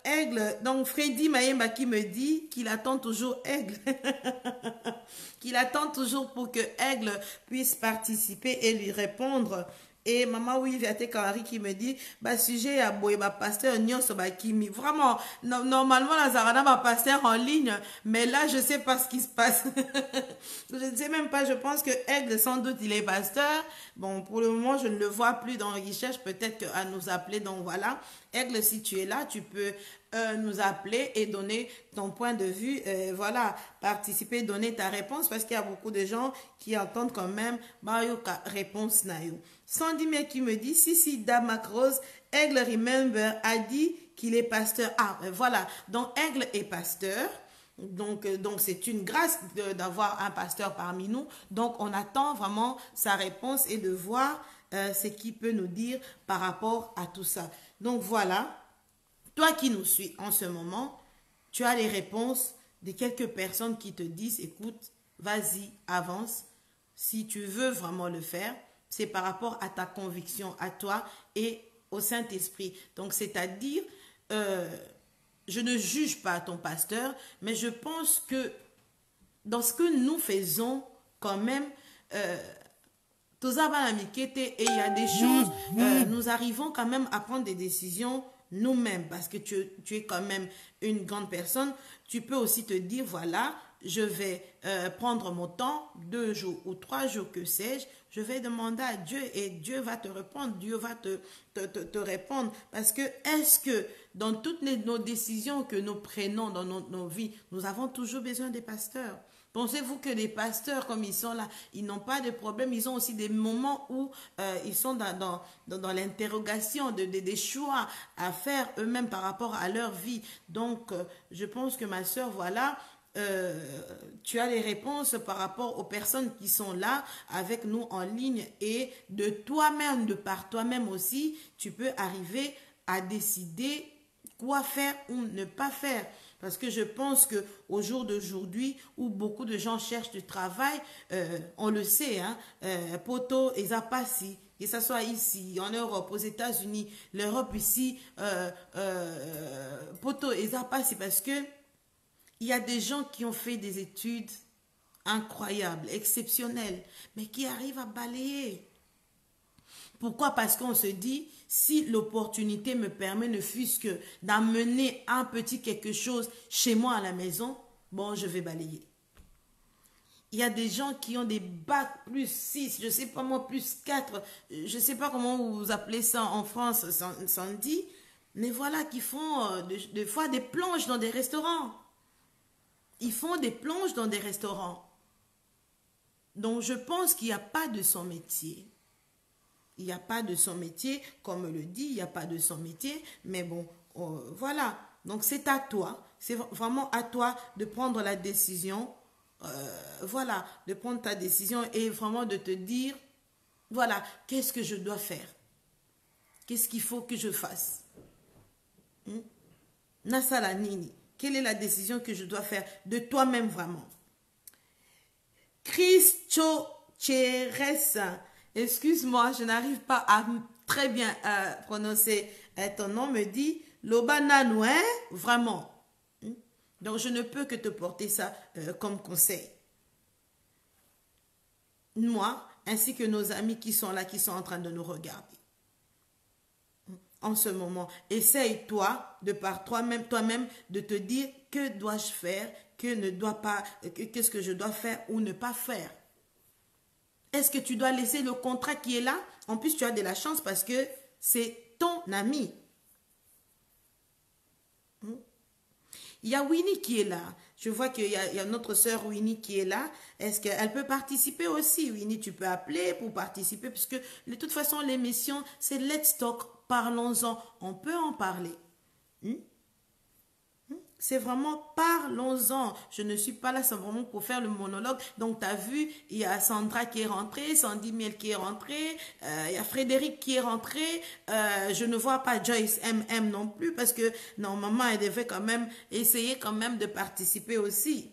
Aigle, donc Freddy Mayemba qui me dit qu'il attend toujours Aigle. Qu'il attend toujours pour que Aigle puisse participer et lui répondre Et maman oui viate Kawari qui me dit bah sujet à boye bah pasteur nyonso bah kimi vraiment normalement la zarana bah pasteur en ligne mais là je sais pas ce qui se passe. Je ne sais même pas, je pense que Aigle sans doute il est pasteur. Bon pour le moment je ne le vois plus dans il cherche peut-être à nous appeler, donc voilà. Aigle, si tu es là tu peux nous appeler et donner ton point de vue, voilà, participer, donner ta réponse parce qu'il y a beaucoup de gens qui entendent quand même Mario réponse nayo. Sandy Mia qui me dit si Damak Rose Aigle Remember a dit qu'il est pasteur. Ah voilà, donc Aigle est pasteur. Donc c'est une grâce d'avoir un pasteur parmi nous. Donc on attend vraiment sa réponse et de voir ce qu'il peut nous dire par rapport à tout ça. Donc voilà, toi qui nous suis en ce moment, tu as les réponses de quelques personnes qui te disent écoute, vas-y, avance. Si tu veux vraiment le faire, c'est par rapport à ta conviction, à toi et au Saint-Esprit. Donc c'est-à-dire, je ne juge pas ton pasteur, mais je pense que dans ce que nous faisons, quand même, et il y a des choses, nous arrivons quand même à prendre des décisions nous-mêmes, parce que tu es quand même une grande personne. Tu peux aussi te dire, voilà, je vais prendre mon temps, 2 jours ou 3 jours, que sais-je, je vais demander à Dieu et Dieu va te répondre, Dieu va te répondre. Parce que est-ce que dans toutes nos décisions que nous prenons dans nos vies, nous avons toujours besoin des pasteurs? Pensez-vous que les pasteurs, comme ils sont là, ils n'ont pas de problème? Ils ont aussi des moments où ils sont dans l'interrogation des choix à faire eux-mêmes par rapport à leur vie. Donc, je pense que ma soeur, voilà, tu as les réponses par rapport aux personnes qui sont là avec nous en ligne, et de toi-même, de par toi-même aussi, tu peux arriver à décider quoi faire ou ne pas faire. Parce que je pense qu'au jour d'aujourd'hui, où beaucoup de gens cherchent du travail, on le sait, hein, poto et zapassi, que ce soit ici, en Europe, aux États-Unis, l'Europe ici, poto et zapassi, parce que il y a des gens qui ont fait des études incroyables, exceptionnelles, mais qui arrivent à balayer. Pourquoi? Parce qu'on se dit, si l'opportunité me permet, ne fût-ce que d'amener un petit quelque chose chez moi à la maison, bon, je vais balayer. Il y a des gens qui ont des bacs plus 6, je ne sais pas moi, plus 4, je ne sais pas comment vous appelez ça en France, Sandy, mais voilà, qui font des fois des plonges dans des restaurants. Ils font des plonges dans des restaurants. Donc, je pense qu'il n'y a pas de son métier. Il n'y a pas de son métier, comme le dit, il n'y a pas de son métier. Mais bon, voilà. Donc, c'est à toi. C'est vraiment à toi de prendre la décision. Voilà, de prendre ta décision et vraiment de te dire, voilà, qu'est-ce que je dois faire? Qu'est-ce qu'il faut que je fasse? Nasala Nini. Quelle est la décision que je dois faire de toi-même vraiment? Christo Cheresa, excuse-moi, je n'arrive pas à très bien prononcer ton nom, me dit Lobanano, hein? Vraiment. Donc je ne peux que te porter ça comme conseil. Moi, ainsi que nos amis qui sont là, qui sont en train de nous regarder. En ce moment, essaye toi, de par toi-même, de te dire que dois-je faire, qu'est-ce que je dois faire ou ne pas faire. Est-ce que tu dois laisser le contrat qui est là? En plus, tu as de la chance parce que c'est ton ami. Il y a Winnie qui est là. Je vois qu'il y a notre sœur Winnie qui est là. Est-ce qu'elle peut participer aussi? Winnie, tu peux appeler pour participer, parce que de toute façon, l'émission, c'est Let's Talk. Parlons-en, on peut en parler. C'est vraiment parlons-en. Je ne suis pas là simplement pour faire le monologue. Donc, tu as vu, il y a Sandra qui est rentrée, Sandy Miel qui est rentrée, il y a Frédéric qui est rentré. Je ne vois pas Joyce MM non plus, parce que normalement, elle devait quand même essayer quand même de participer aussi.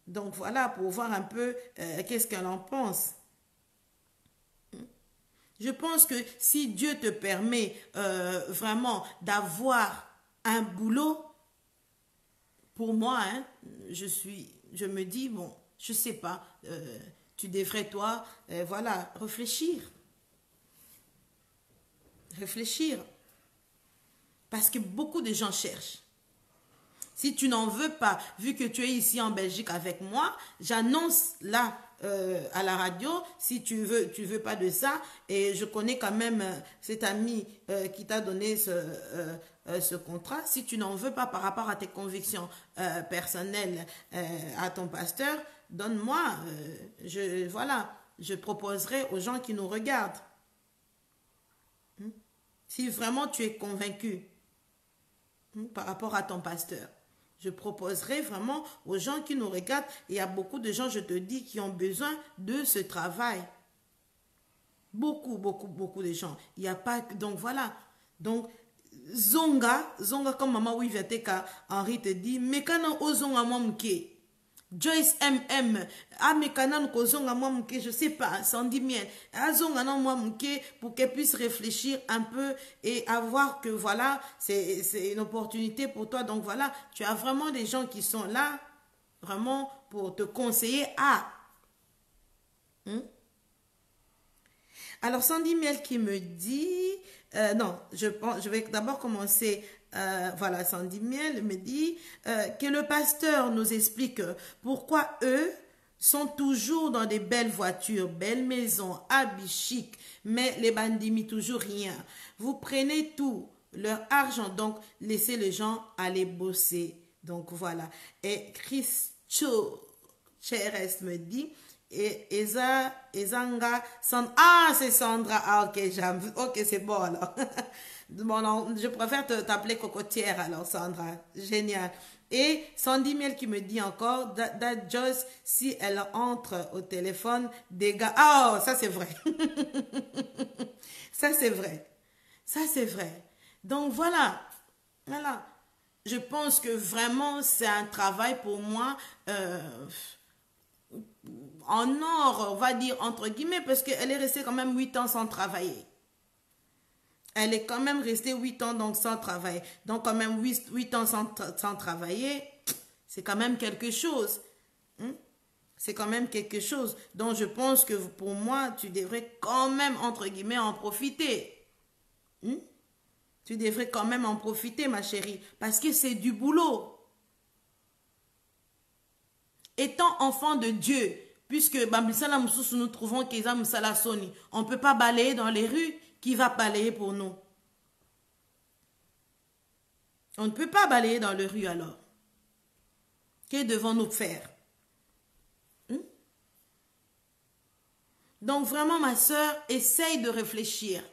Donc, voilà, pour voir un peu qu'est-ce qu'elle en pense. Je pense que si Dieu te permet vraiment d'avoir un boulot, pour moi, hein, je me dis, bon, je ne sais pas, tu devrais, toi, voilà, réfléchir. Réfléchir. Parce que beaucoup de gens cherchent. Si tu n'en veux pas, vu que tu es ici en Belgique avec moi, j'annonce là à la radio, si tu veux pas de ça, et je connais quand même cet ami qui t'a donné ce contrat, si tu n'en veux pas par rapport à tes convictions personnelles à ton pasteur, donne-moi, voilà, je proposerai aux gens qui nous regardent. Si vraiment tu es convaincu par rapport à ton pasteur, je proposerai vraiment aux gens qui nous regardent, il y a beaucoup de gens, je te dis, qui ont besoin de ce travail. Beaucoup, beaucoup, beaucoup de gens. Il n'y a pas... Donc voilà. Donc, Zonga comme maman Wiveteka, Henri te dit, mais quand on Zonga Momke, Joyce MM, ah mais quand on Zonga Momke, je sais pas, Sandy Miel, ah Zonga Momke, pour qu'elle puisse réfléchir un peu et avoir que voilà, c'est une opportunité pour toi. Donc voilà, tu as vraiment des gens qui sont là, vraiment pour te conseiller à. Alors, Sandy Miel qui me dit, non, je vais d'abord commencer, voilà, Sandy Miel me dit que le pasteur nous explique pourquoi eux sont toujours dans des belles voitures, belles maisons, habits chics, mais les bandits toujours rien. Vous prenez tout, leur argent, donc laissez les gens aller bosser. Donc voilà. Et Christo Cheres me dit, et Ezanga, ah c'est Sandra, ah ok c'est bon alors. Bon, non, je préfère t'appeler cocotière alors Sandra, génial. Et Sandy Miel qui me dit encore, that Joyce, si elle entre au téléphone, des gars, oh ça c'est vrai. Ça c'est vrai. Ça c'est vrai. Donc voilà, voilà. Je pense que vraiment c'est un travail pour moi en or, on va dire entre guillemets, parce qu'elle est restée quand même 8 ans sans travailler. Elle est quand même restée 8 ans donc sans travailler. Donc quand même 8 ans sans travailler, c'est quand même quelque chose. C'est quand même quelque chose. Donc je pense que pour moi, tu devrais quand même, entre guillemets, en profiter. Tu devrais quand même en profiter, ma chérie, parce que c'est du boulot. Étant enfant de Dieu, puisque nous trouvons on ne peut pas balayer dans les rues, qui va balayer pour nous? On ne peut pas balayer dans les rues alors. Que devons-nous faire? Donc vraiment, ma soeur, essaye de réfléchir.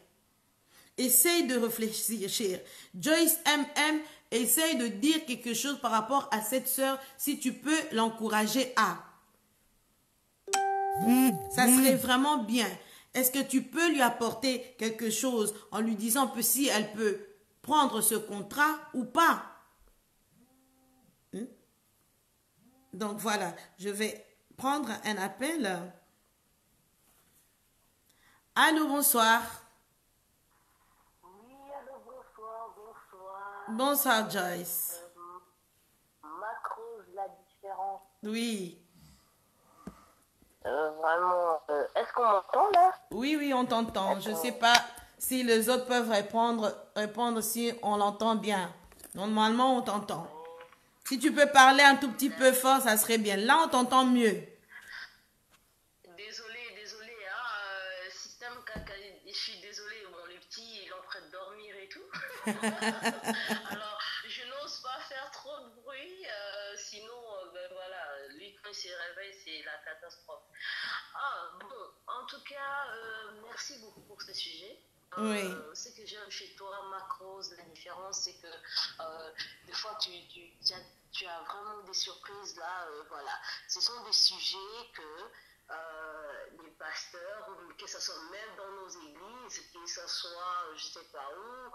Essaye de réfléchir. Joyce MM, essaye de dire quelque chose par rapport à cette soeur, si tu peux l'encourager à. Ça serait vraiment bien. Est-ce que tu peux lui apporter quelque chose en lui disant que si elle peut prendre ce contrat ou pas? Donc voilà, je vais prendre un appel. Allô, bonsoir. Oui, allô, bonsoir, bonsoir. Bonsoir, Joyce. Macrose, la différence. Oui. Vraiment, est-ce qu'on m'entend là? Oui, on t'entend. Je ne sais pas si les autres peuvent répondre si on l'entend bien. Normalement, on t'entend. Si tu peux parler un tout petit peu fort, ça serait bien. Là, on t'entend mieux. Désolé, hein, système caca, je suis désolée, bon, le petit, il est en train de dormir et tout. Alors, je n'ose pas faire trop de bruit, sinon, ben voilà, lui, quand il se réveille, c'est la catastrophe. Ah, bon, en tout cas, merci beaucoup pour ce sujet. Oui. Ce que j'aime chez toi, Macrose, la différence, c'est que des fois, tu as vraiment des surprises là. Voilà. Ce sont des sujets que les pasteurs, que ce soit même dans nos églises, que ce soit, je ne sais pas où,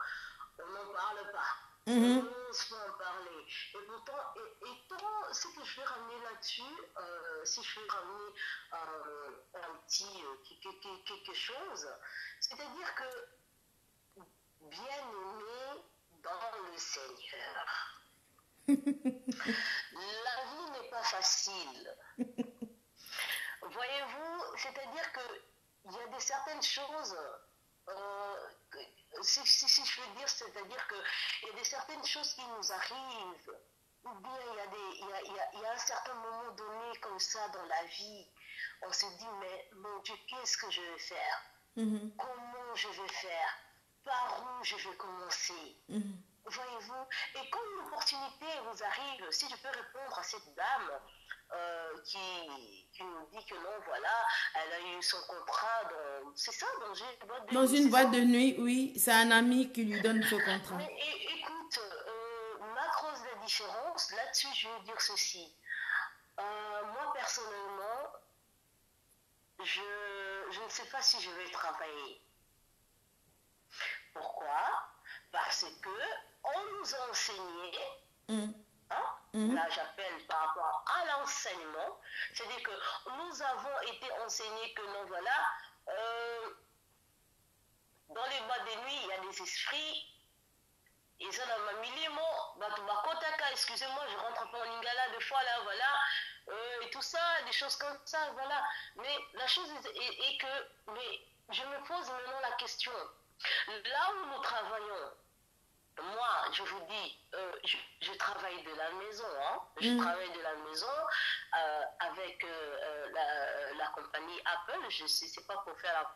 on n'en parle pas. On n'ose pas en parler. Et pourtant, étant ce que je vais ramener là-dessus, si je vais ramener un petit quelque chose, c'est-à-dire que bien-aimé dans le Seigneur, la vie n'est pas facile. voyez-vous, c'est-à-dire qu'il y a certaines choses, si je veux dire, c'est-à-dire qu'il y a certaines choses qui nous arrivent, ou bien il y a un certain moment donné comme ça dans la vie, on se dit, mais mon Dieu, qu'est-ce que je vais faire? Comment je vais faire? Par où je vais commencer? Voyez-vous? Et quand une opportunité vous arrive, si je peux répondre à cette dame qui nous dit que non, voilà, elle a eu son contrat c'est ça, dans une boîte de nuit. Dans une boîte de nuit, oui, c'est un ami qui lui donne ce contrat. Mais écoute, ma grosse différence, là-dessus, je vais dire ceci. Moi, personnellement, je ne sais pas si je vais travailler. Pourquoi? Parce que on nous a enseigné, là j'appelle par rapport à l'enseignement, c'est-à-dire que nous avons été enseignés que non, voilà, dans les boîtes de nuit, il y a des esprits. Et ça, dans ma excusez-moi, je rentre un peu en lingala des fois, là, voilà, et tout ça, des choses comme ça, voilà. Mais la chose est que, mais je me pose maintenant la question, là où nous travaillons, moi, je vous dis, je travaille de la maison, je travaille de la maison avec la compagnie Apple. Je sais, c'est pas pour faire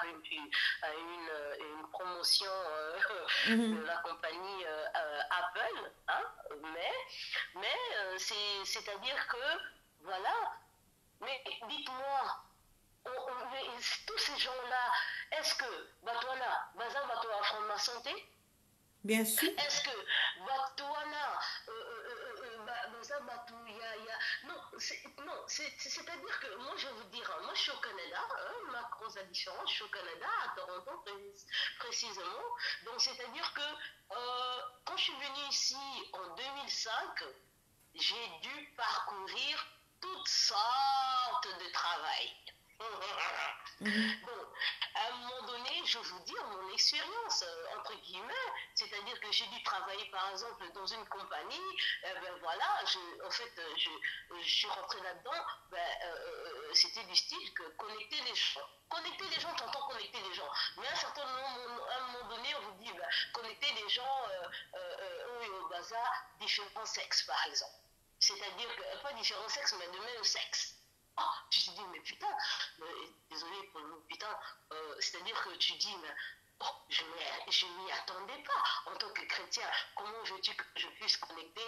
une promotion de la compagnie Apple, mais c'est-à-dire que, voilà, mais dites-moi, tous ces gens-là, est-ce que, Batouana, Bazin Batoua ma santé? Bien sûr. Est-ce que Batouana, non, c'est-à-dire que moi je vais vous dire, moi je suis au Canada, ma grosse différence, je suis au Canada, à Toronto précisément, donc c'est-à-dire que quand je suis venue ici en 2005, j'ai dû parcourir toutes sortes de travail. Bon, à un moment donné, je vais vous dire mon expérience, entre guillemets, c'est-à-dire que j'ai dû travailler par exemple dans une compagnie, voilà, je suis rentrée là-dedans, c'était du style que connecter les gens. Connecter les gens, t'entends connecter les gens, mais à un moment donné, on vous dit connecter les gens au bazar, différents sexes par exemple. C'est-à-dire que, pas différents sexes, mais de même sexe. Oh, tu te dis, mais putain, désolé pour le mot putain, c'est-à-dire que tu dis, mais oh, je m'y attendais pas. En tant que chrétien, comment veux-tu que je puisse connecter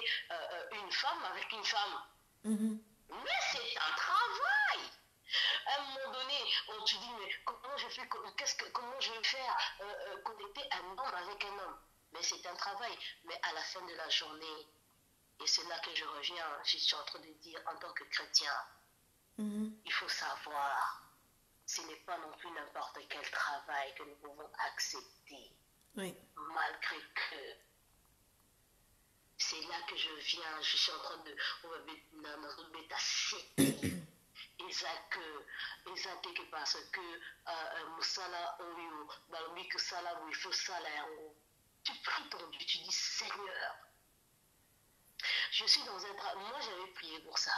une femme avec une femme? Mais c'est un travail. À un moment donné, on te dit, mais comment je vais faire connecter un homme avec un homme? Mais c'est un travail. Mais à la fin de la journée, et c'est là que je reviens, je suis en train de dire, en tant que chrétien, il faut savoir, ce n'est pas non plus n'importe quel travail que nous pouvons accepter. Oui. Malgré que c'est là que je viens, je suis en train de Isaac parce que Moussala Oyo, Balmi que Sala, il faut Sala, tu pries ton Dieu, tu dis Seigneur, je suis dans un travail, moi j'avais prié pour ça.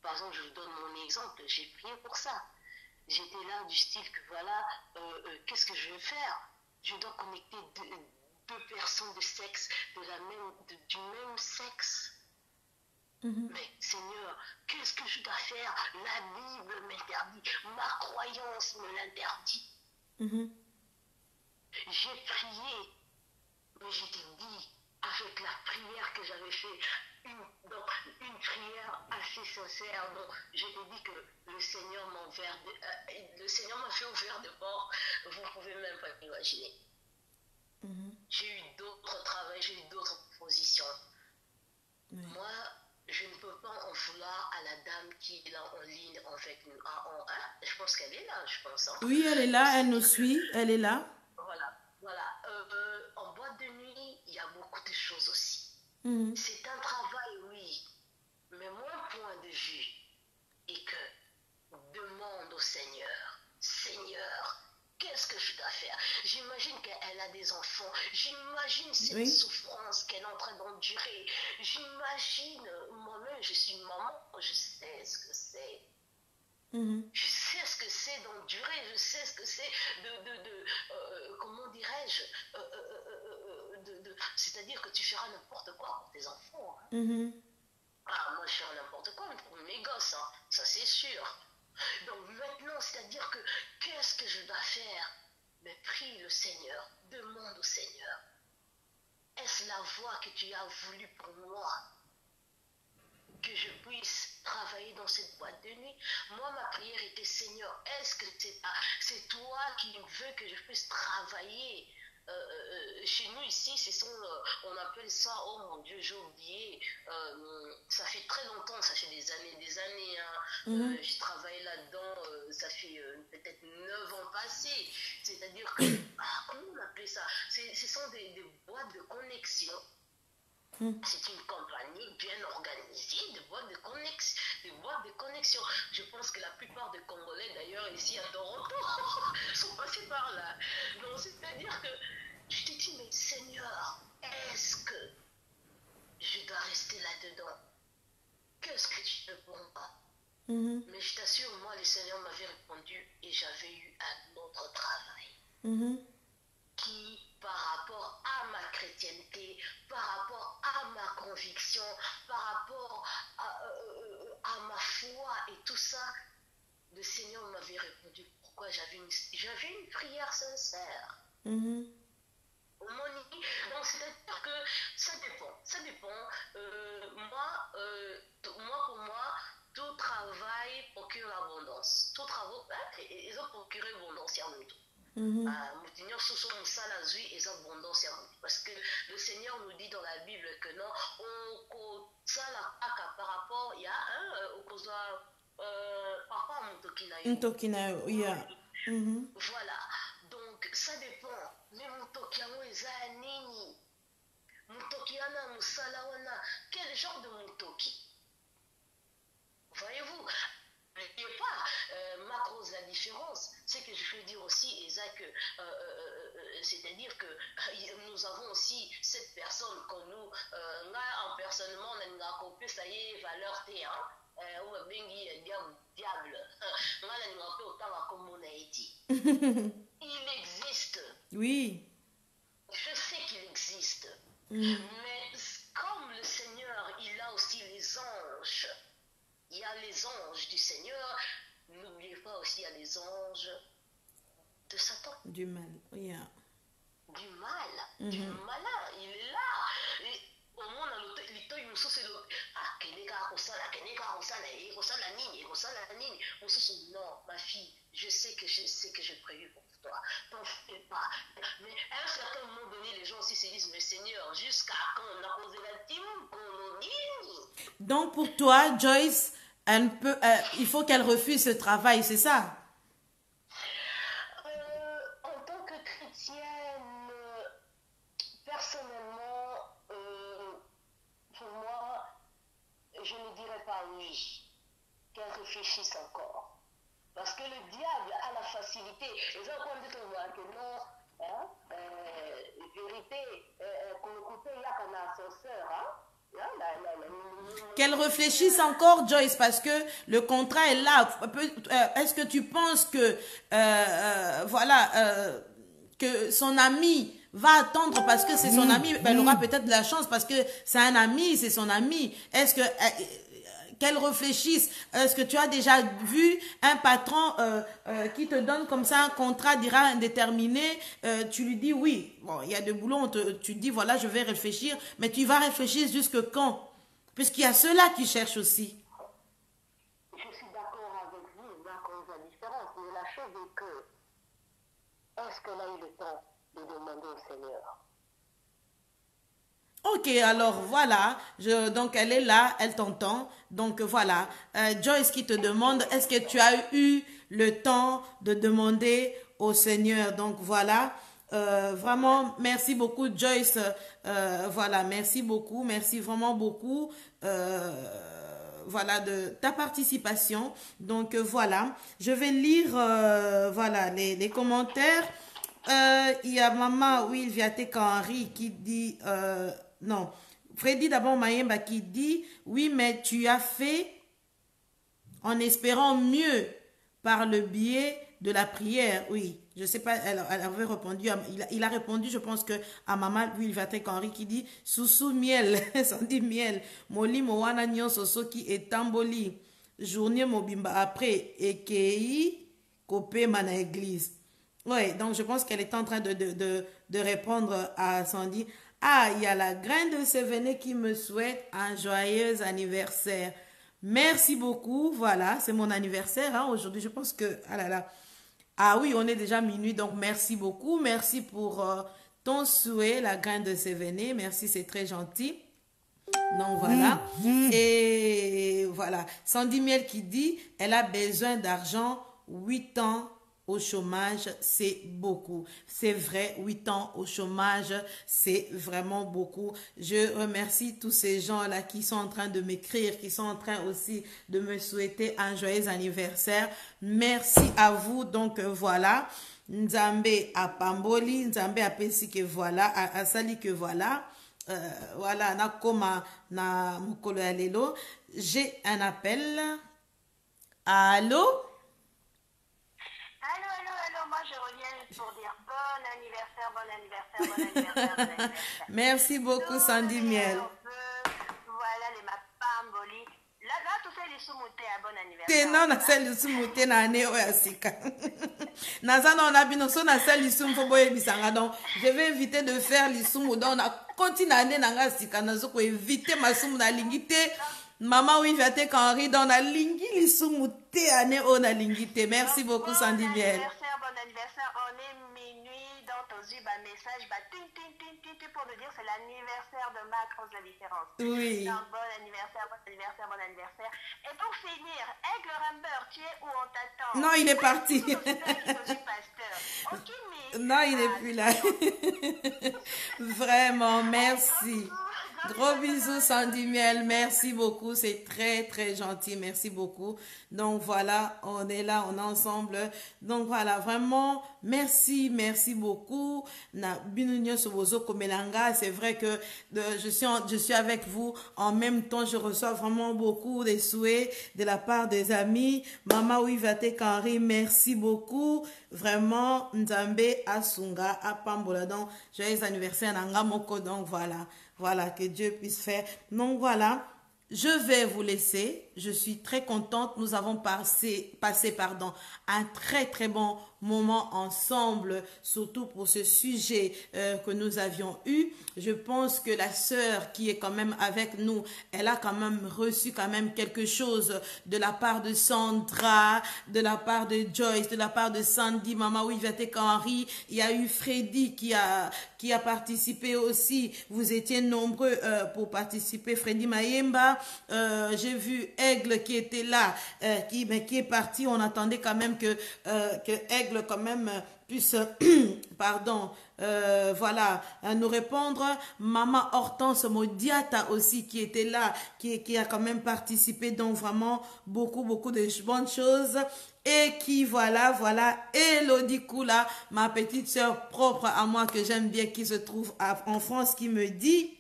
Par exemple, je vous donne mon exemple, j'ai prié pour ça. J'étais là du style que voilà, qu'est-ce que je vais faire? Je dois connecter deux personnes de sexe, du même sexe. Mais Seigneur, qu'est-ce que je dois faire? La Bible m'interdit, ma croyance me l'interdit. J'ai prié, mais je t'ai dit, avec la prière que j'avais fait, une prière assez sincère, donc je t'ai dit que le Seigneur m'a fait ouvrir de bord, vous ne pouvez même pas imaginer. J'ai eu d'autres travaux, j'ai eu d'autres propositions. Moi, je ne peux pas en vouloir à la dame qui est là en ligne avec nous. Je pense qu'elle est là, je pense. Oui, elle est là, elle nous suit, elle est là. Voilà. En boîte de nuit, il y a beaucoup de choses aussi. C'est un travail, oui. Mais mon point de vue est que demande au Seigneur, Seigneur, qu'est-ce que je dois faire? J'imagine qu'elle a des enfants. J'imagine cette souffrance qu'elle est en train d'endurer. J'imagine, moi-même, je suis une maman, je sais ce que c'est. Je sais ce que c'est d'endurer, je sais ce que c'est comment dirais-je, c'est-à-dire que tu feras n'importe quoi pour tes enfants. Hein. Ah, moi je ferai n'importe quoi pour mes gosses, hein, ça c'est sûr. Donc maintenant, c'est-à-dire que qu'est-ce que je dois faire? Mais prie le Seigneur, demande au Seigneur. Est-ce la voie que tu as voulu pour moi? Que je puisse travailler dans cette boîte de nuit. Moi, ma prière était, Seigneur, est-ce que c'est toi qui veux que je puisse travailler? Chez nous ici, on appelle ça, oh mon Dieu, j'ai oublié, ça fait très longtemps, ça fait des années, hein. J'ai travaillé là-dedans, ça fait peut-être 9 ans passés, c'est-à-dire que, comment on appelle ça? Ce sont des boîtes de connexion. C'est une compagnie bien organisée, des boîtes de connexion. Je pense que la plupart des Congolais, d'ailleurs, ici à Toronto, sont passés par là. Donc, c'est-à-dire que je te dis, mais Seigneur, est-ce que je dois rester là-dedans? Qu'est-ce que tu veux pour moi? Mais je t'assure, moi, le Seigneur m'avait répondu et j'avais eu un autre travail. Qui, par rapport à ma chrétienté, par rapport à ma conviction, par rapport à ma foi et tout ça, le Seigneur m'avait répondu pourquoi j'avais une prière sincère. Donc, c'est-à-dire que ça dépend. Moi, pour moi, tout travail procure l'abondance. Tout travail, ils ont procuré l'abondance à nous. Parce que le Seigneur nous dit dans la Bible que non, par rapport, il y a voilà, donc ça dépend. Mais quel genre de mutoki? Voyez-vous? N'oubliez pas, Macros, la différence, c'est que je veux dire aussi, Isaac, c'est-à-dire que nous avons aussi cette personne que nous, en personnellement, on a compris, ça y est, valeur T, diable, il existe. Oui. Je sais qu'il existe. Mais comme le Seigneur, il a aussi les anges. Il y a les anges du Seigneur. N'oubliez pas aussi, il y a les anges de Satan. Du mal, oui. Du mal, du malin. Il est là. Et au monde, non, ma fille, je sais que j'ai prévu pour toi. T'en fais pas. Mais à un certain moment donné, les gens aussi se disent, mais Seigneur, jusqu'à quand on a posé la team, qu'on dit. Donc pour toi, Joyce, il faut qu'elle refuse ce travail, c'est ça? En tant que chrétienne, personnellement, pour moi, je ne dirais pas oui, qu'elle réfléchisse encore. Parce que le diable a la facilité. Et ça, on dit que non, vérité, qu'on écoutait, il y a qu'un ascenseur, Qu'elle réfléchisse encore, Joyce, parce que le contrat est là. Est-ce que tu penses que, que son ami va attendre parce que c'est son ami? Elle aura peut-être de la chance parce que c'est un ami, c'est son ami. Est-ce que... qu'elle réfléchisse. Est-ce que tu as déjà vu un patron qui te donne comme ça un contrat d'ira indéterminé, tu lui dis oui, bon, il y a de boulot, tu dis voilà, je vais réfléchir, mais tu vas réfléchir jusque quand? Puisqu'il y a ceux-là qui cherchent aussi. Je suis d'accord avec vous, d'accord, la différence, mais la chose est que, est-ce qu'elle a eu le temps de demander au Seigneur? Ok, alors voilà, donc elle est là, elle t'entend, donc voilà. Joyce qui te demande, est-ce que tu as eu le temps de demander au Seigneur? Donc voilà, vraiment, merci beaucoup Joyce, voilà, merci beaucoup, merci vraiment beaucoup, voilà, de ta participation. Donc voilà, je vais lire, voilà, les commentaires. Il y a Maman Will Viatek Henry qui dit... non, Freddy d'abord Mayemba qui dit oui, mais tu as fait en espérant mieux par le biais de la prière. Oui, je sais pas, elle avait répondu, il a répondu, je pense que à Maman Wilvatek Henry qui dit Soussou miel, ça dit miel, Moli Mowana Nyon Sosoki et Tamboli, journée Mobimba après, et Kei Kopé Mana Église. Oui, donc je pense qu'elle est en train de répondre à Sandy. Ah, il y a la graine de Sévéné qui me souhaite un joyeux anniversaire. Merci beaucoup. Voilà, c'est mon anniversaire hein, aujourd'hui. Je pense que... Ah là là. Ah oui, on est déjà minuit, donc merci beaucoup. Merci pour ton souhait, la graine de Sévéné. Merci, c'est très gentil. Donc voilà. Et voilà. Sandy Miel qui dit, elle a besoin d'argent, 8 ans au chômage, c'est beaucoup. C'est vrai, 8 ans au chômage, c'est vraiment beaucoup. Je remercie tous ces gens-là qui sont en train de m'écrire, qui sont en train aussi de me souhaiter un joyeux anniversaire. Merci à vous. Donc voilà. Nzambe à Pamboli, Nzambe à Pessi que voilà, à Sali que voilà. Voilà, na koma na mukolo ya lelo. J'ai un appel. Allô? Allô, moi je reviens pour dire bon anniversaire, bon anniversaire, bon anniversaire, bon anniversaire. Merci beaucoup, Sandy Miel. Voilà, les mapamboli. Là, tout ça, les soumoutés à bon anniversaire. Non, na sel soumoutés na ane oyasika. Naza na on a bino so na sel soum fo boye bisanga donc je vais éviter de faire les soumou donc na continue ane nanga sika na zo ko éviter ma soum na lingité. Maman oui vate Henri dans la lingi les soumoutés ane o na lingité. Merci beaucoup Sandy Miel. Bon anniversaire, on est minuit dans ton yeux, message, pour nous dire c'est l'anniversaire de Mac Rose la différence. Oui. Donc, bon anniversaire, bon anniversaire, bon anniversaire. Et pour finir, Aigle Ramber, tu es où on t'attend? Non, il est parti. Non, il n'est plus là. Vraiment, merci. Gros bisous Sandy Miel, merci beaucoup, c'est très très gentil, merci beaucoup. Donc voilà, on est là, on est ensemble. Donc voilà, vraiment, merci beaucoup. Na binunyo sobozo komelanga, c'est vrai que je suis avec vous. En même temps, je reçois vraiment beaucoup de souhaits de la part des amis. Maman Ouivate Henri, merci beaucoup. Vraiment, Nzambe Asunga, Apambola. Donc, joyeux anniversaire Nanga Moko. Donc voilà. Voilà, que Dieu puisse faire. Donc voilà, je vais vous laisser. Je suis très contente. Nous avons passé un très très bon moment ensemble, surtout pour ce sujet que nous avions eu. Je pense que la sœur qui est quand même avec nous, elle a quand même reçu quand même quelque chose de la part de Sandra, de la part de Joyce, de la part de Sandy, Maman Ouivate Henri. Il y a eu Freddy qui a participé aussi. Vous étiez nombreux pour participer. Freddy Mayemba, j'ai vu Aigle qui était là, qui est parti. On attendait quand même que Aigle quand même puisse pardon voilà nous répondre. Maman Hortense Modiata aussi qui était là, qui a quand même participé. Donc vraiment beaucoup de bonnes choses. Et qui voilà Elodie Koula, ma petite soeur propre à moi que j'aime bien, qui se trouve en France, qui me dit: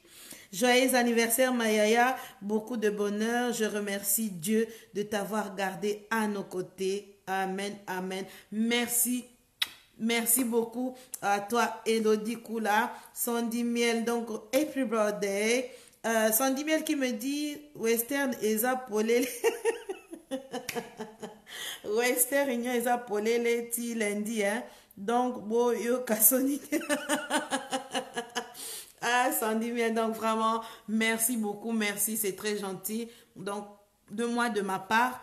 joyeux anniversaire Mayaya, beaucoup de bonheur, je remercie Dieu de t'avoir gardé à nos côtés. Amen, amen. Merci beaucoup à toi Elodie Koula. Sandy Miel, donc happy birthday. Sandy Miel qui me dit Western Eza Polele. Western Eza Polele ti lundi hein. Donc bo yo kasoni. Ah, Sandy Miel, donc vraiment, merci beaucoup, merci, c'est très gentil. Donc, de moi, de ma part,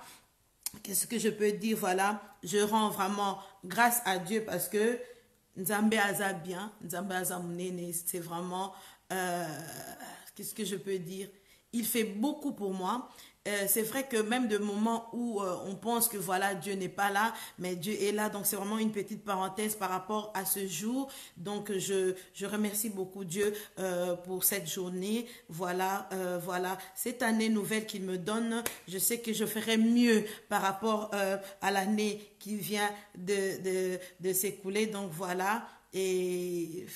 qu'est-ce que je peux dire? Voilà, je rends vraiment grâce à Dieu parce que Nzambe Aza bien, Nzambe Aza Mounene, c'est vraiment, qu'est-ce que je peux dire? Il fait beaucoup pour moi. C'est vrai que même de moments où on pense que voilà, Dieu n'est pas là, mais Dieu est là. Donc c'est vraiment une petite parenthèse par rapport à ce jour. Donc je remercie beaucoup Dieu pour cette journée. Voilà, cette année nouvelle qu'il me donne. Je sais que je ferai mieux par rapport à l'année qui vient de s'écouler. Donc voilà, et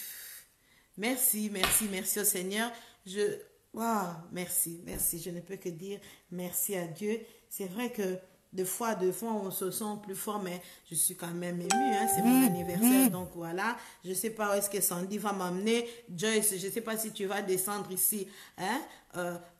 merci au Seigneur. Wow, merci, je ne peux que dire merci à Dieu. C'est vrai que Des fois, on se sent plus fort, mais je suis quand même émue, hein, c'est mon anniversaire, donc voilà. Je ne sais pas où est-ce que Sandy va m'emmener. Joyce, je ne sais pas si tu vas descendre ici, hein,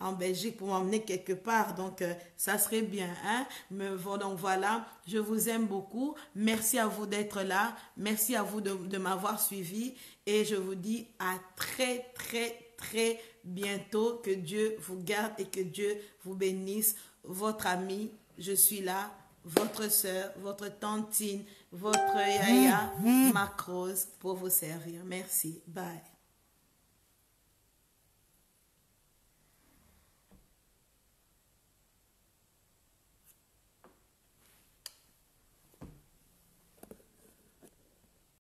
en Belgique pour m'emmener quelque part, donc ça serait bien, hein. Mais bon, donc voilà, je vous aime beaucoup. Merci à vous d'être là. Merci à vous de m'avoir suivi. Et je vous dis à très, très, très bientôt. Que Dieu vous garde et que Dieu vous bénisse. Votre ami, je suis là, votre soeur, votre tantine, votre yaya, Macrose, pour vous servir. Merci. Bye.